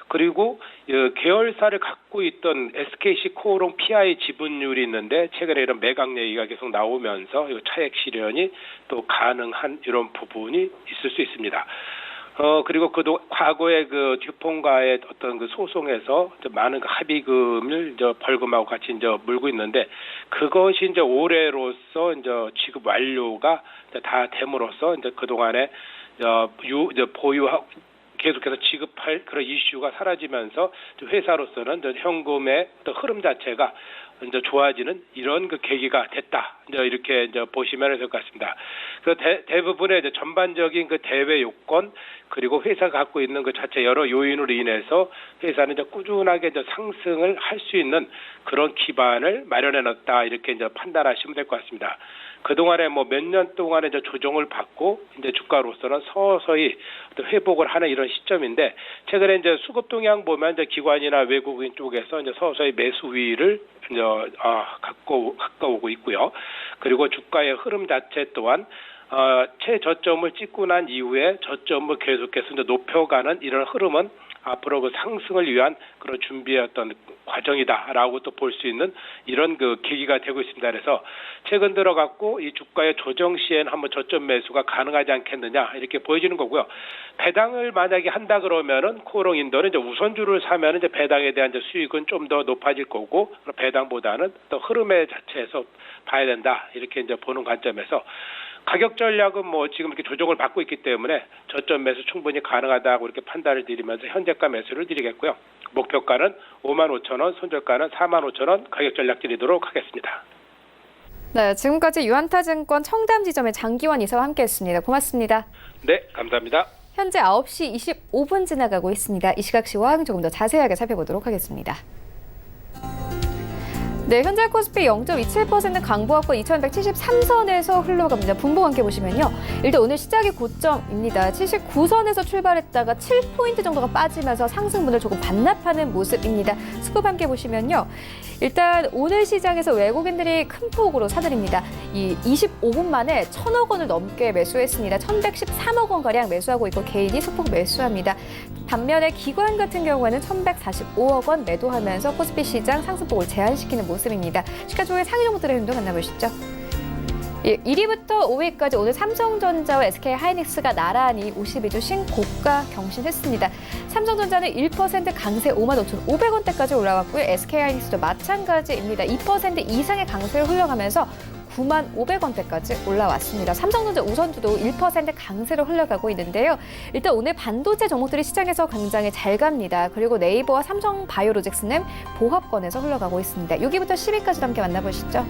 그리고 계열사를 갖고 있던 SKC 코오롱 PI 지분율이 있는데 최근에 이런 매각 얘기가 계속 나오면서 이 차액 실현이 또 가능한 이런 부분이 있을 수 있습니다. 그리고 과거에 그 듀폰과의 어떤 그 소송에서 많은 그 합의금을 이제 벌금하고 같이 이제 물고 있는데, 그것이 이제 올해로서 이제 지급 완료가 다 됨으로써 이제 그동안에 보유하고 계속해서 지급할 그런 이슈가 사라지면서 회사로서는 현금의 또 흐름 자체가 이제 좋아지는 이런 그 계기가 됐다. 이제 이렇게 이제 보시면 될 것 같습니다. 그 대부분의 이제 전반적인 그 대외 요건, 그리고 회사가 갖고 있는 그 자체 여러 요인으로 인해서 회사는 이제 꾸준하게 이제 상승을 할 수 있는 그런 기반을 마련해 놨다, 이렇게 이제 판단하시면 될 것 같습니다. 그동안에 뭐 몇 년 동안에 이제 조정을 받고 이제 주가로서는 서서히 회복을 하는 이런 시점인데, 최근에 이제 수급 동향 보면 이제 기관이나 외국인 쪽에서 이제 서서히 매수 위를 이제 가까우고 있고요. 그리고 주가의 흐름 자체 또한 최저점을 찍고 난 이후에 저점을 계속해서 이제 높여가는 이런 흐름은 앞으로 그 상승을 위한 그런 준비했던 과정이다라고 또 볼 수 있는 이런 그 계기가 되고 있습니다. 그래서 최근 들어갔고 이 주가의 조정 시에는 한번 저점 매수가 가능하지 않겠느냐, 이렇게 보여지는 거고요. 배당을 만약에 한다 그러면은 코오롱 인도는 이제 우선주를 사면은 이제 배당에 대한 이제 수익은 좀 더 높아질 거고, 배당보다는 또 흐름의 자체에서 봐야 된다, 이렇게 이제 보는 관점에서 가격 전략은 뭐 지금 이렇게 조정을 받고 있기 때문에 저점 매수 충분히 가능하다고 이렇게 판단을 드리면서 현재가 매수를 드리겠고요. 목표가는 55,000원, 손절가는 45,000원 가격 전략 드리도록 하겠습니다. 네, 지금까지 유한타증권 청담 지점의 장기원 이사와 함께했습니다. 고맙습니다. 네, 감사합니다. 현재 9시 25분 지나가고 있습니다. 이 시각 시황 조금 더 자세하게 살펴보도록 하겠습니다. 네, 현재 코스피 0.27% 강보합권 2173선에서 흘러갑니다. 분봉 함께 보시면요. 일단 오늘 시작이 고점입니다. 79선에서 출발했다가 7포인트 정도가 빠지면서 상승분을 조금 반납하는 모습입니다. 스코프 함께 보시면요. 일단 오늘 시장에서 외국인들이 큰 폭으로 사들입니다. 이 25분 만에 1,000억 원을 넘게 매수했습니다. 1,113억 원가량 매수하고 있고 개인이 소폭 매수합니다. 반면에 기관 같은 경우에는 1,145억 원 매도하면서 코스피 시장 상승폭을 제한시키는 모습입니다. 시가총액 상위 종목들의 행동 만나보시죠. 1위부터 5위까지 오늘 삼성전자와 SK하이닉스가 나란히 52주 신고가 경신했습니다. 삼성전자는 1% 강세 55,500원대까지 올라왔고요. SK하이닉스도 마찬가지입니다. 2% 이상의 강세를 흘러가면서 95,500원대까지 올라왔습니다. 삼성전자 우선주도 1% 강세로 흘러가고 있는데요. 일단 오늘 반도체 종목들이 시장에서 굉장히 잘 갑니다. 그리고 네이버와 삼성바이오로직스는 보합권에서 흘러가고 있습니다. 6위부터 10위까지 함께 만나보시죠.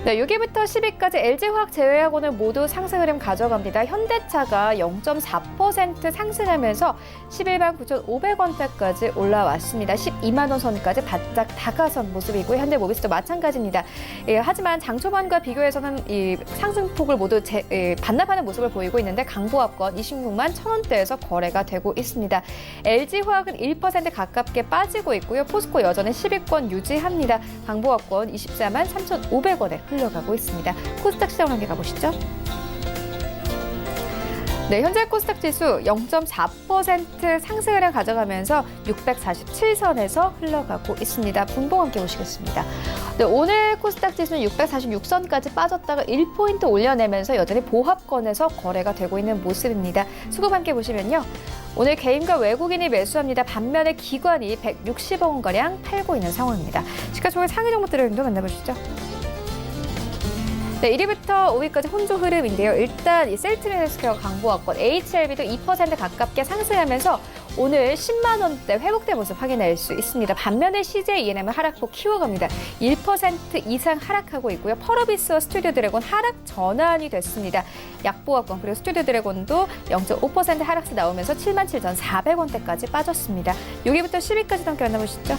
네, 6위부터 10위까지 LG화학 제외하고는 모두 상승 흐름 가져갑니다. 현대차가 0.4% 상승하면서 11만 9,500원대까지 올라왔습니다. 12만 원 선까지 바짝 다가선 모습이고 현대모비스도 마찬가지입니다. 하지만 장 초반과 비교해서는 이 상승폭을 모두 반납하는 모습을 보이고 있는데 강보합권 26만 1,000원대에서 거래가 되고 있습니다. LG화학은 1% 가깝게 빠지고 있고요. 포스코 여전히 10위권 유지합니다. 강보합권 24만 3,500원에 흘러가고 있습니다. 코스닥 시장 함께 가보시죠. 네, 현재 코스닥 지수 0.4% 상승을 가져가면서 647선에서 흘러가고 있습니다. 분봉 함께 보시겠습니다. 네, 오늘 코스닥 지수는 646선까지 빠졌다가 1포인트 올려내면서 여전히 보합권에서 거래가 되고 있는 모습입니다. 수급 함께 보시면요. 오늘 개인과 외국인이 매수합니다. 반면에 기관이 160억 원가량 팔고 있는 상황입니다. 시가총액 상위 종목들의 행동 만나보시죠. 네, 1위부터 5위까지 혼조 흐름인데요. 일단 이 셀트리온 헬스케어 강보합권 HLB도 2% 가깝게 상승하면서 오늘 10만 원대 회복된 모습 확인할 수 있습니다. 반면에 CJ ENM은 하락폭 키워갑니다. 1% 이상 하락하고 있고요. 펄어비스와 스튜디오 드래곤 하락 전환이 됐습니다. 약보합권 그리고 스튜디오 드래곤도 0.5% 하락세 나오면서 77,400원대까지 빠졌습니다. 6위부터 10위까지 함께 만나보시죠.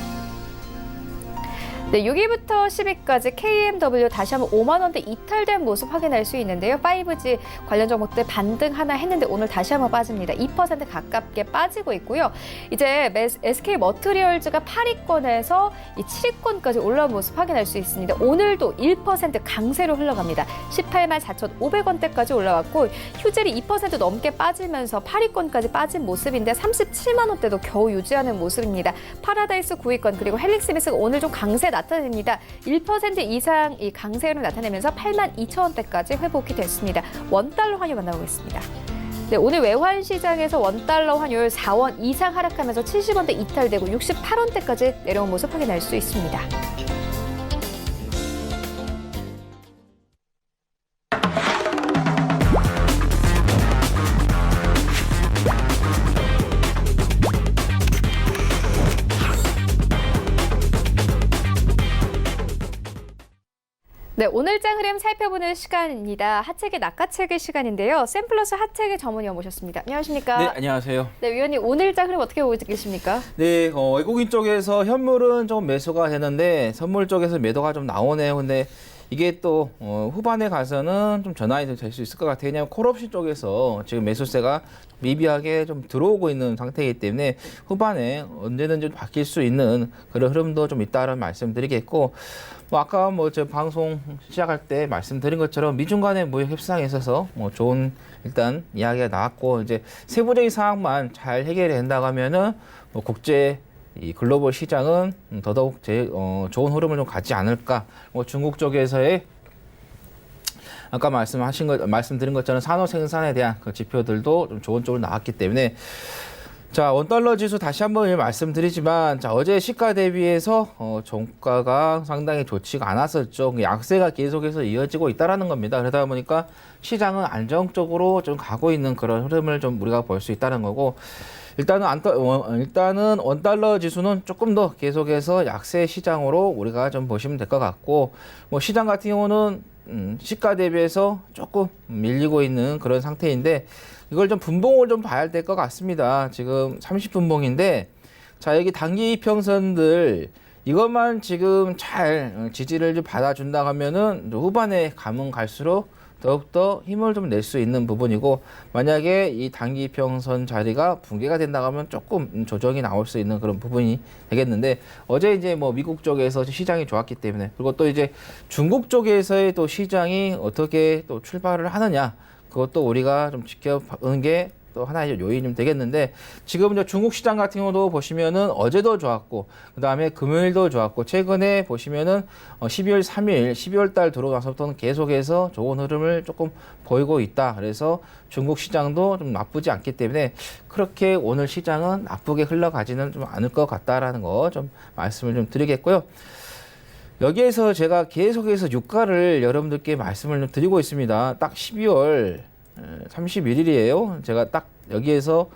네, 6위부터 10위까지 KMW 다시 한번 5만 원대 이탈된 모습 확인할 수 있는데요. 5G 관련 종목들 반등 하나 했는데 오늘 다시 한번 빠집니다. 2% 가깝게 빠지고 있고요. 이제 SK 머트리얼즈가 8위권에서 이 7위권까지 올라온 모습 확인할 수 있습니다. 오늘도 1% 강세로 흘러갑니다. 18만 4,500원대까지 올라왔고 휴젤이 2% 넘게 빠지면서 8위권까지 빠진 모습인데 37만 원대도 겨우 유지하는 모습입니다. 파라다이스 9위권 그리고 헬릭스미스가 오늘 좀 강세 나타냅니다. 1% 이상 이 강세를 나타내면서 8만 2천원대까지 회복이 됐습니다. 원달러 환율 만나보겠습니다. 네, 오늘 외환 시장에서 원달러 환율 4원 이상 하락하면서 70원대 이탈되고 68원대까지 내려온 모습 확인할 수 있습니다. 네, 오늘 장 흐름 살펴보는 시간입니다. 하체계 낚아채기 시간인데요. 샘플러스 하체계 전문위원 모셨습니다. 안녕하십니까? 네, 안녕하세요. 네, 위원님 오늘 장 흐름 어떻게 보고 계십니까? 네, 외국인 쪽에서 현물은 좀 매수가 되는데 선물 쪽에서 매도가 좀 나오네요. 근데 이게 또 후반에 가서는 좀 전환이 될 수 있을 것 같아요. 왜냐하면 콜옵션 쪽에서 지금 매수세가 미비하게 좀 들어오고 있는 상태이기 때문에 후반에 언제든지 바뀔 수 있는 그런 흐름도 좀 있다는 말씀드리겠고, 뭐 아까 저 방송 시작할 때 말씀드린 것처럼 미중 간의 무역 협상에 있어서 뭐 좋은 일단 이야기가 나왔고, 이제 세부적인 사항만 잘 해결이 된다고 하면은 뭐 국제 이 글로벌 시장은 더더욱 좋은 흐름을 좀 갖지 않을까. 뭐 중국 쪽에서의 아까 말씀드린 것처럼 산업 생산에 대한 그 지표들도 좀 좋은 쪽으로 나왔기 때문에, 자, 원달러 지수 다시 한번 말씀드리지만, 자, 어제 시가 대비해서 종가가 상당히 좋지가 않았었죠. 약세가 계속해서 이어지고 있다라는 겁니다. 그러다 보니까 시장은 안정적으로 좀 가고 있는 그런 흐름을 좀 우리가 볼 수 있다는 거고, 일단은 원달러 지수는 조금 더 계속해서 약세 시장으로 우리가 좀 보시면 될 것 같고, 뭐 시장 같은 경우는 시가 대비해서 조금 밀리고 있는 그런 상태인데, 이걸 좀 분봉을 좀 봐야 될 것 같습니다. 지금 30분봉인데, 자, 여기 단기 이평선들 이것만 지금 잘 지지를 좀 받아준다 하면은 후반에 가면 갈수록 더욱더 힘을 좀 낼 수 있는 부분이고, 만약에 이 단기 평선 자리가 붕괴가 된다 하면 조금 조정이 나올 수 있는 그런 부분이 되겠는데, 어제 이제 뭐 미국 쪽에서 시장이 좋았기 때문에, 그리고 또 이제 중국 쪽에서의 또 시장이 어떻게 또 출발을 하느냐, 그것도 우리가 좀 지켜보는 게 또 하나의 요인이 좀 되겠는데, 지금 이제 중국 시장 같은 경우도 보시면은 어제도 좋았고, 그 다음에 금요일도 좋았고, 최근에 보시면은 12월 3일, 12월 달 들어가서부터는 계속해서 좋은 흐름을 조금 보이고 있다. 그래서 중국 시장도 좀 나쁘지 않기 때문에 그렇게 오늘 시장은 나쁘게 흘러가지는 좀 않을 것 같다라는 거 좀 말씀을 좀 드리겠고요. 여기에서 제가 계속해서 유가를 여러분들께 말씀을 좀 드리고 있습니다. 딱 12월 31일이에요. 제가 딱 여기에서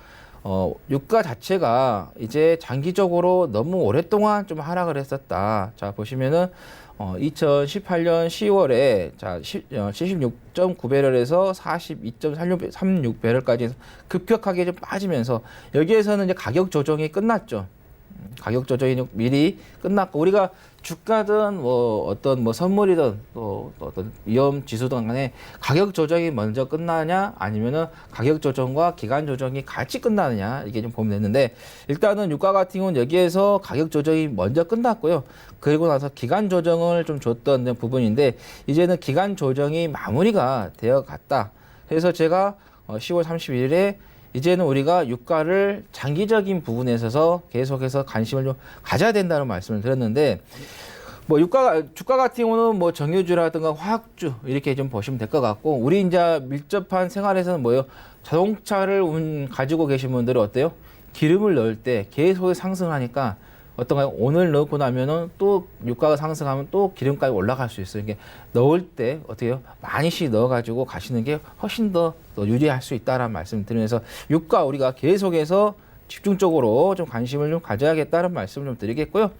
유가 자체가 이제 장기적으로 너무 오랫동안 좀 하락을 했었다. 자, 보시면은 2018년 10월에 자 76.9배럴에서 42.36배럴까지 급격하게 좀 빠지면서, 여기에서는 이제 가격 조정이 끝났죠. 가격 조정이 미리 끝났고, 우리가 주가든 뭐 어떤 뭐 선물이든 또 어떤 위험 지수든 간에 가격 조정이 먼저 끝나냐, 아니면은 가격 조정과 기간 조정이 같이 끝나느냐, 이게 좀 보면 되는데, 일단은 유가 같은 경우는 여기에서 가격 조정이 먼저 끝났고요. 그리고 나서 기간 조정을 좀 줬던 부분인데, 이제는 기간 조정이 마무리가 되어 갔다. 그래서 제가 10월 31일에 이제는 우리가 유가를 장기적인 부분에 있어서 계속해서 관심을 좀 가져야 된다는 말씀을 드렸는데, 뭐 주가 같은 경우는 뭐 정유주라든가 화학주 이렇게 좀 보시면 될 것 같고, 우리 이제 밀접한 생활에서는 뭐예요? 자동차를 가지고 계신 분들은 어때요? 기름을 넣을 때 계속 상승하니까 어떤가요? 오늘 넣고 나면은 또 유가가 상승하면 또 기름값이 올라갈 수 있어요. 이게 넣을 때 어떻게 해요? 많이씩 넣어가지고 가시는 게 훨씬 더 유리할 수 있다라는 말씀 드리면서, 유가 우리가 계속해서 집중적으로 좀 관심을 좀 가져야겠다는 말씀을 좀 드리겠고요.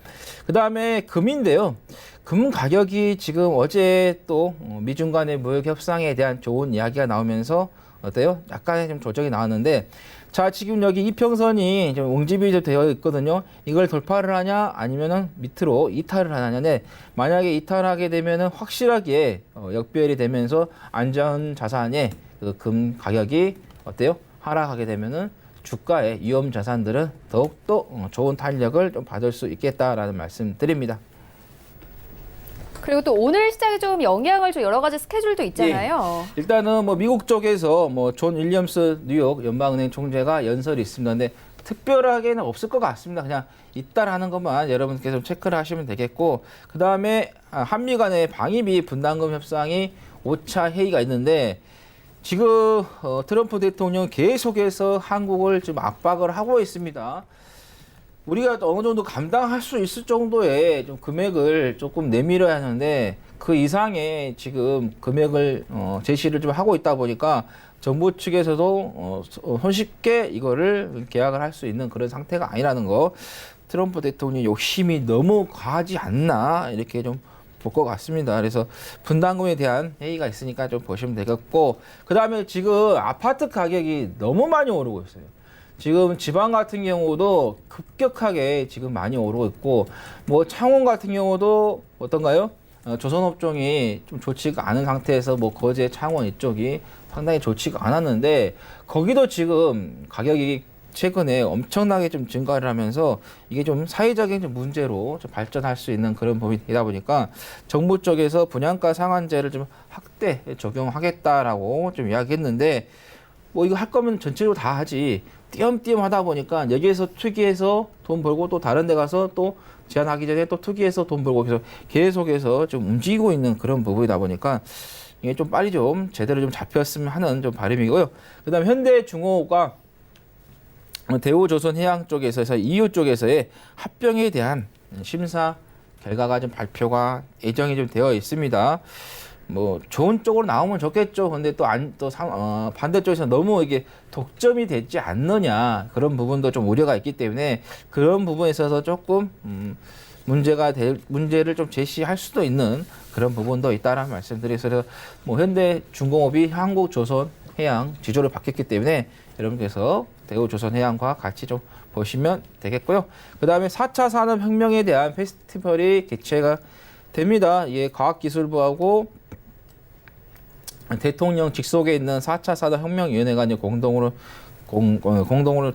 그 다음에 금인데요. 금 가격이 지금 어제 또 미중 간의 무역 협상에 대한 좋은 이야기가 나오면서 어때요? 약간의 좀 조정이 나왔는데, 자, 지금 여기 이평선이 좀 옹집이 되어 있거든요. 이걸 돌파를 하냐, 아니면은 밑으로 이탈을 하냐인데, 만약에 이탈하게 되면은 확실하게 역배열이 되면서 안전 자산의 그 금 가격이 어때요? 하락하게 되면은 주가의 위험 자산들은 더욱더 좋은 탄력을 좀 받을 수 있겠다라는 말씀 드립니다. 그리고 또 오늘 시장에 좀 영향을 줄 여러 가지 스케줄도 있잖아요. 예. 일단은 뭐 미국 쪽에서 뭐 존 윌리엄스 뉴욕 연방은행 총재가 연설이 있습니다. 근데 특별하게는 없을 것 같습니다. 그냥 있다라는 것만 여러분께서 체크를 하시면 되겠고, 그 다음에 한미 간의 방위비 분담금 협상이 5차 회의가 있는데, 지금 트럼프 대통령 계속해서 한국을 지금 압박을 하고 있습니다. 우리가 어느 정도 감당할 수 있을 정도의 좀 금액을 조금 내밀어야 하는데, 그 이상의 지금 금액을 제시를 좀 하고 있다 보니까 정부 측에서도 손쉽게 이거를 계약을 할 수 있는 그런 상태가 아니라는 거, 트럼프 대통령이 욕심이 너무 과하지 않나 이렇게 좀 볼 것 같습니다. 그래서 분담금에 대한 회의가 있으니까 좀 보시면 되겠고, 그 다음에 지금 아파트 가격이 너무 많이 오르고 있어요. 지금 지방 같은 경우도 급격하게 지금 많이 오르고 있고, 뭐 창원 같은 경우도 어떤가요? 조선업종이 좀 좋지가 않은 상태에서 뭐 거제 창원 이쪽이 상당히 좋지가 않았는데, 거기도 지금 가격이 최근에 엄청나게 좀 증가를 하면서 이게 좀 사회적인 좀 문제로 좀 발전할 수 있는 그런 부분이다 보니까 정부 쪽에서 분양가 상한제를 좀 확대 적용하겠다라고 좀 이야기했는데, 뭐 이거 할 거면 전체적으로 다 하지, 띄엄띄엄 하다 보니까 여기에서 투기해서 돈 벌고 또 다른 데 가서 또 제한하기 전에 또 투기해서 돈 벌고 계속해서 좀 움직이고 있는 그런 부분이다 보니까 이게 좀 빨리 좀 제대로 좀 잡혔으면 하는 좀 바람이고요. 그 다음에 현대중공업과 대우조선해양 쪽에서 EU 쪽에서의 합병에 대한 심사 결과가 좀 발표가 예정이 좀 되어 있습니다. 뭐 좋은 쪽으로 나오면 좋겠죠. 근데 또 반대쪽에서 너무 이게 독점이 되지 않느냐, 그런 부분도 좀 우려가 있기 때문에 그런 부분에 있어서 조금 문제를 좀 제시할 수도 있는 그런 부분도 있다라는 말씀드려서, 뭐 현대중공업이 한국조선 대우조선해양 지조를 바뀌었기 때문에 여러분께서 대우조선해양과 같이 좀 보시면 되겠고요. 그 다음에 4차 산업혁명에 대한 페스티벌이 개최가 됩니다. 이게 과학기술부하고 대통령 직속에 있는 4차 산업혁명위원회가 이제 공동으로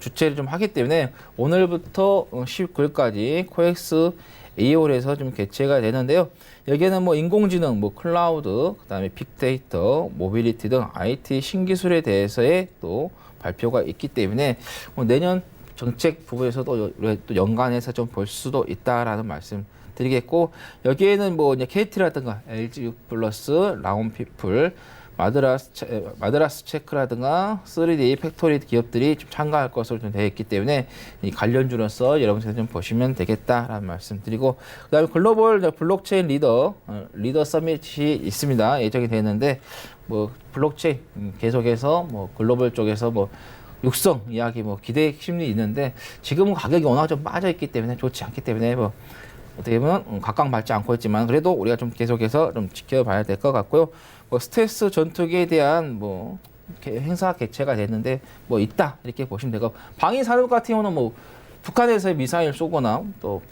주최를 좀 하기 때문에 오늘부터 19일까지 코엑스 A홀에서 좀 개최가 되는데요. 여기에는 뭐 인공지능, 뭐 클라우드, 그다음에 빅데이터, 모빌리티 등 IT 신기술에 대해서의 또 발표가 있기 때문에 내년 정책 부분에서도 또 연관해서 좀 볼 수도 있다라는 말씀 드리겠고, 여기에는 뭐 이제 KT라든가 LG 플러스, 라온피플, 마드라스 체크라든가 3D 팩토리 기업들이 좀 참가할 것으로 좀 되어 있기 때문에 이 관련주로서 여러분께서 좀 보시면 되겠다라는 말씀드리고, 그다음에 글로벌 블록체인 리더 서밋이 있습니다. 예정이 되는데 뭐 블록체인 계속해서 뭐 글로벌 쪽에서 뭐 육성 이야기 뭐 기대 심리 있는데 지금은 가격이 워낙 좀 빠져 있기 때문에 좋지 않기 때문에 뭐 어떻게 보면 각광받지 않고 있지만 그래도 우리가 좀 계속해서 좀 지켜봐야 될 것 같고요. 뭐 스텔스 전투기에 대한 뭐 행사 개최가 됐는데 뭐 있다 이렇게 보시면 되고, 방위 산업 같은 경우는 뭐 북한에서 미사일 쏘거나 또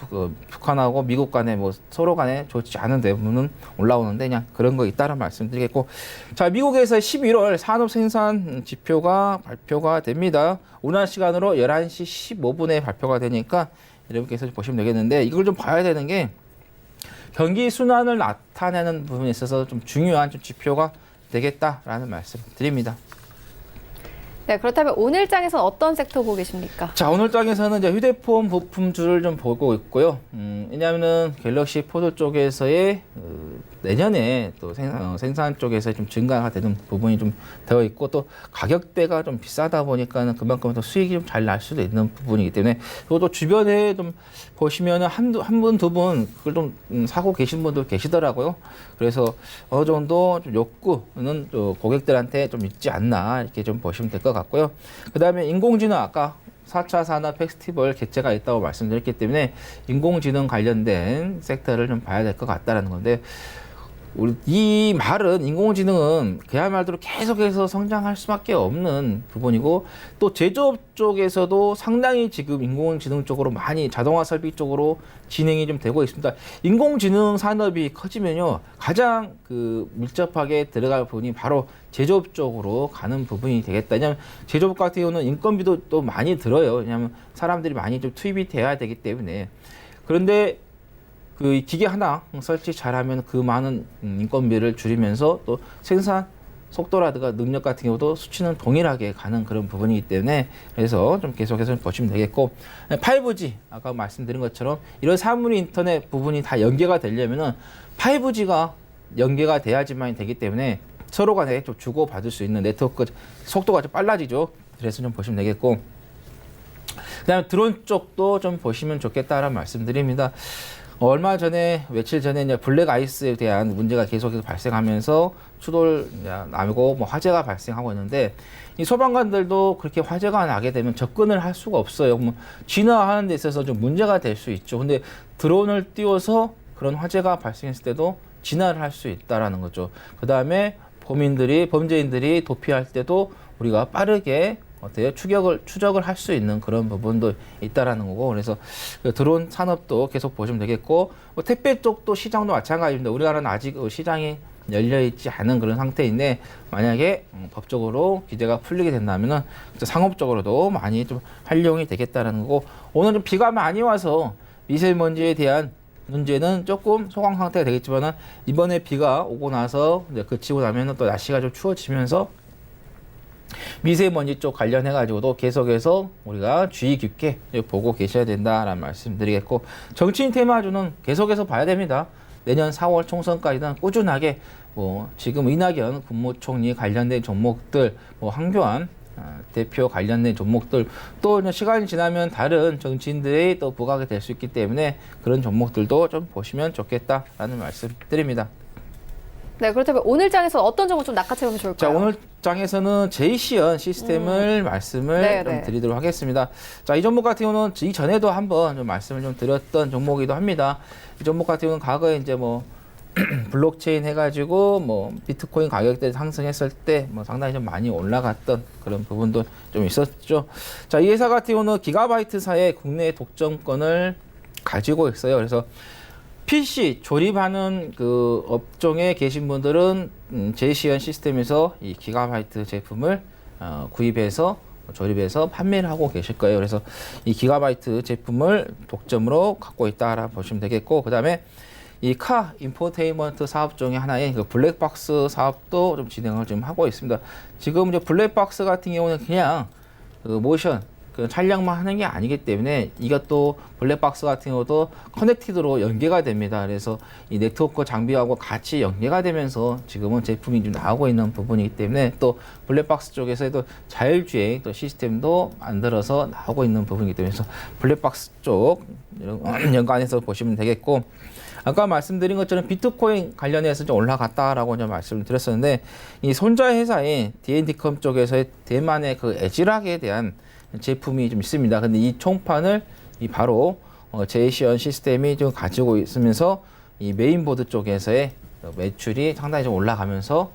북한하고 미국 간에 뭐 서로 간에 좋지 않은 대부분은 올라오는데 그냥 그런 거 있다는 말씀드리겠고, 자, 미국에서 11월 산업 생산 지표가 발표가 됩니다. 우리나라 시간으로 11시 15분에 발표가 되니까 여러분께서 보시면 되겠는데, 이걸 좀 봐야 되는 게 경기 순환을 나타내는 부분에 있어서 좀 중요한 좀 지표가 되겠다라는 말씀 드립니다. 네, 그렇다면 오늘 장에서는 어떤 섹터 보고 계십니까? 자, 오늘 장에서는 이제 휴대폰 부품주를 좀 보고 있고요. 왜냐하면은 갤럭시 포드 쪽에서의 내년에 또 생산 쪽에서 좀 증가가 되는 부분이 좀 되어 있고, 또 가격대가 좀 비싸다 보니까는 그만큼 더 수익이 좀 잘 날 수도 있는 부분이기 때문에, 그리고 또 주변에 좀 보시면은 한 분, 두 분 그걸 좀 사고 계신 분도 계시더라고요. 그래서 어느 정도 좀 욕구는 또 고객들한테 좀 있지 않나 이렇게 좀 보시면 될 것 같고요. 그 다음에 인공지능, 아까 4차 산업 페스티벌 개최가 있다고 말씀드렸기 때문에 인공지능 관련된 섹터를 좀 봐야 될 것 같다라는 건데, 이 말은 인공지능은 그야말로 계속해서 성장할 수밖에 없는 부분이고, 또 제조업 쪽에서도 상당히 지금 인공지능 쪽으로 많이 자동화 설비 쪽으로 진행이 좀 되고 있습니다. 인공지능 산업이 커지면요, 가장 그 밀접하게 들어갈 부분이 바로 제조업 쪽으로 가는 부분이 되겠다. 왜냐하면 제조업 같은 경우는 인건비도 또 많이 들어요. 왜냐하면 사람들이 많이 좀 투입이 돼야 되기 때문에. 그런데 그 기계 하나 설치 잘하면 그 많은 인건비를 줄이면서 또 생산 속도라든가 능력 같은 경우도 수치는 동일하게 가는 그런 부분이기 때문에, 그래서 좀 계속해서 보시면 되겠고, 5G 아까 말씀드린 것처럼 이런 사물 인터넷 부분이 다 연계가 되려면은 5G가 연계가 돼야지만 되기 때문에 서로 간에 좀 주고받을 수 있는 네트워크 속도가 좀 빨라지죠. 그래서 좀 보시면 되겠고, 그다음에 드론 쪽도 좀 보시면 좋겠다라는 말씀드립니다. 얼마 전에, 며칠 전에 이제 블랙 아이스에 대한 문제가 계속해서 발생하면서 추돌 나고 뭐 화재가 발생하고 있는데, 이 소방관들도 그렇게 화재가 나게 되면 접근을 할 수가 없어요. 뭐 진화하는 데 있어서 좀 문제가 될 수 있죠. 근데 드론을 띄워서 그런 화재가 발생했을 때도 진화를 할 수 있다라는 거죠. 그 다음에 범죄인들이 도피할 때도 우리가 빠르게 어때요? 추적을 할 수 있는 그런 부분도 있다라는 거고, 그래서 드론 산업도 계속 보시면 되겠고, 뭐 택배 쪽도 시장도 마찬가지입니다. 우리나라는 아직 시장이 열려 있지 않은 그런 상태인데, 만약에 법적으로 규제가 풀리게 된다면은 상업적으로도 많이 좀 활용이 되겠다라는 거고, 오늘 좀 비가 많이 와서 미세먼지에 대한 문제는 조금 소강 상태가 되겠지만은, 이번에 비가 오고 나서 이제 그치고 나면은 또 날씨가 좀 추워지면서 미세먼지 쪽 관련해가지고도 계속해서 우리가 주의 깊게 보고 계셔야 된다라는 말씀 드리겠고, 정치인 테마주는 계속해서 봐야 됩니다. 내년 4월 총선까지는 꾸준하게 뭐 지금 이낙연 국무총리 관련된 종목들, 뭐 황교안 대표 관련된 종목들, 또 시간이 지나면 다른 정치인들이 또 부각이 될 수 있기 때문에 그런 종목들도 좀 보시면 좋겠다라는 말씀 드립니다. 네, 그렇다면 오늘 장에서 어떤 점을 좀 낚아채보면 좋을까요? 자, 오늘 장에서는 제이시언 시스템을 말씀을 좀 드리도록 하겠습니다. 자, 이 종목 같은 경우는 이전에도 한번 좀 말씀을 좀 드렸던 종목이기도 합니다. 이 종목 같은 경우는 과거에 이제 뭐 블록체인 해가지고 뭐 비트코인 가격대 상승했을 때 뭐 상당히 좀 많이 올라갔던 그런 부분도 좀 있었죠. 자, 이 회사 같은 경우는 기가바이트사의 국내 독점권을 가지고 있어요. 그래서 PC 조립하는 그 업종에 계신 분들은 제시현 시스템에서 이 기가바이트 제품을 구입해서 조립해서 판매를 하고 계실 거예요. 그래서 이 기가바이트 제품을 독점으로 갖고 있다라 보시면 되겠고, 그 다음에 이 카 인포테인먼트 사업 중에 하나의 그 블랙박스 사업도 좀 진행을 좀 하고 있습니다. 지금 이제 블랙박스 같은 경우는 그냥 그 모션 그 촬영만 하는 게 아니기 때문에 이것도 블랙박스 같은 경우도 커넥티드로 연계가 됩니다. 그래서 이 네트워크 장비하고 같이 연계가 되면서 지금은 제품이 좀 나오고 있는 부분이기 때문에 또 블랙박스 쪽에서도 자율주행 또 시스템도 만들어서 나오고 있는 부분이기 때문에 그래서 블랙박스 쪽 연관해서 보시면 되겠고, 아까 말씀드린 것처럼 비트코인 관련해서 좀 올라갔다라고 좀 말씀을 드렸었는데, 이 손자 회사인 D&D컴 쪽에서의 대만의 그 에즈락에 대한 제품이 좀 있습니다. 근데 이 총판을 이 바로 제이시언 시스템이 좀 가지고 있으면서 이 메인보드 쪽에서의 매출이 상당히 좀 올라가면서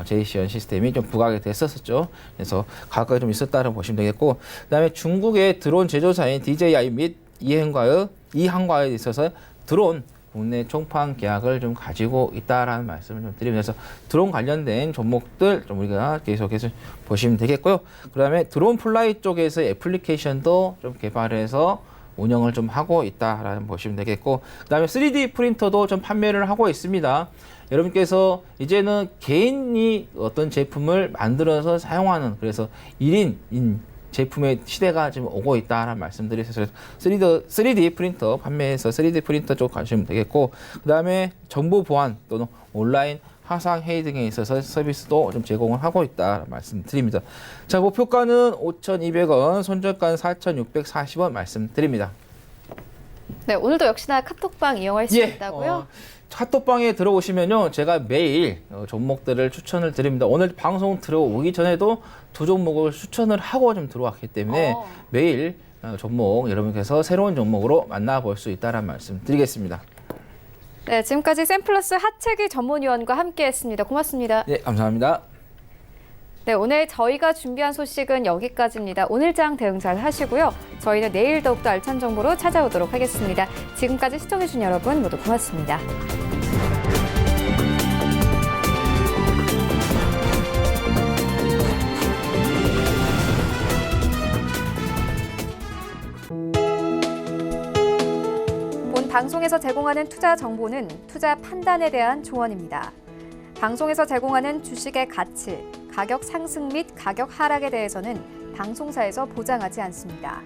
제이시언 시스템이 좀 부각이 됐었죠. 그래서 가격이 좀 있었다고 보시면 되겠고, 그다음에 중국의 드론 제조사인 DJI 및 이항과에 있어서 드론 국내 총판 계약을 좀 가지고 있다라는 말씀을 좀 드리면서 드론 관련된 종목들 좀 우리가 계속해서 보시면 되겠고요. 그다음에 드론 플라이 쪽에서 애플리케이션도 좀 개발해서 운영을 좀 하고 있다라는 보시면 되겠고, 그다음에 3D 프린터도 좀 판매를 하고 있습니다. 여러분께서 이제는 개인이 어떤 제품을 만들어서 사용하는, 그래서 1인 제품의 시대가 지금 오고 있다라는 말씀드려서 3D 프린터 판매해서 3D 프린터 쪽 가시면 되겠고, 그 다음에 정보 보안 또는 온라인 화상 회의 등에 있어서 서비스도 좀 제공을 하고 있다 말씀드립니다. 자, 목표가는 5,200원, 손절가는 4,640원 말씀드립니다. 네, 오늘도 역시나 카톡방 이용할 수 있다고요? 카톡방에 들어오시면요, 제가 매일 종목들을 추천을 드립니다. 오늘 방송 들어오기 전에도 두 종목을 추천을 하고 좀 들어왔기 때문에 매일 종목 여러분께서 새로운 종목으로 만나볼 수 있다는 말씀 드리겠습니다. 네, 지금까지 샘플러스 하채기 전문위원과 함께했습니다. 고맙습니다. 네, 감사합니다. 네, 오늘 저희가 준비한 소식은 여기까지입니다. 오늘장 대응 잘 하시고요. 저희는 내일 더욱더 알찬 정보로 찾아오도록 하겠습니다. 지금까지 시청해주신 여러분 모두 고맙습니다. 본 방송에서 제공하는 투자 정보는 투자 판단에 대한 조언입니다. 방송에서 제공하는 주식의 가치, 가격 상승 및 가격 하락에 대해서는 방송사에서 보장하지 않습니다.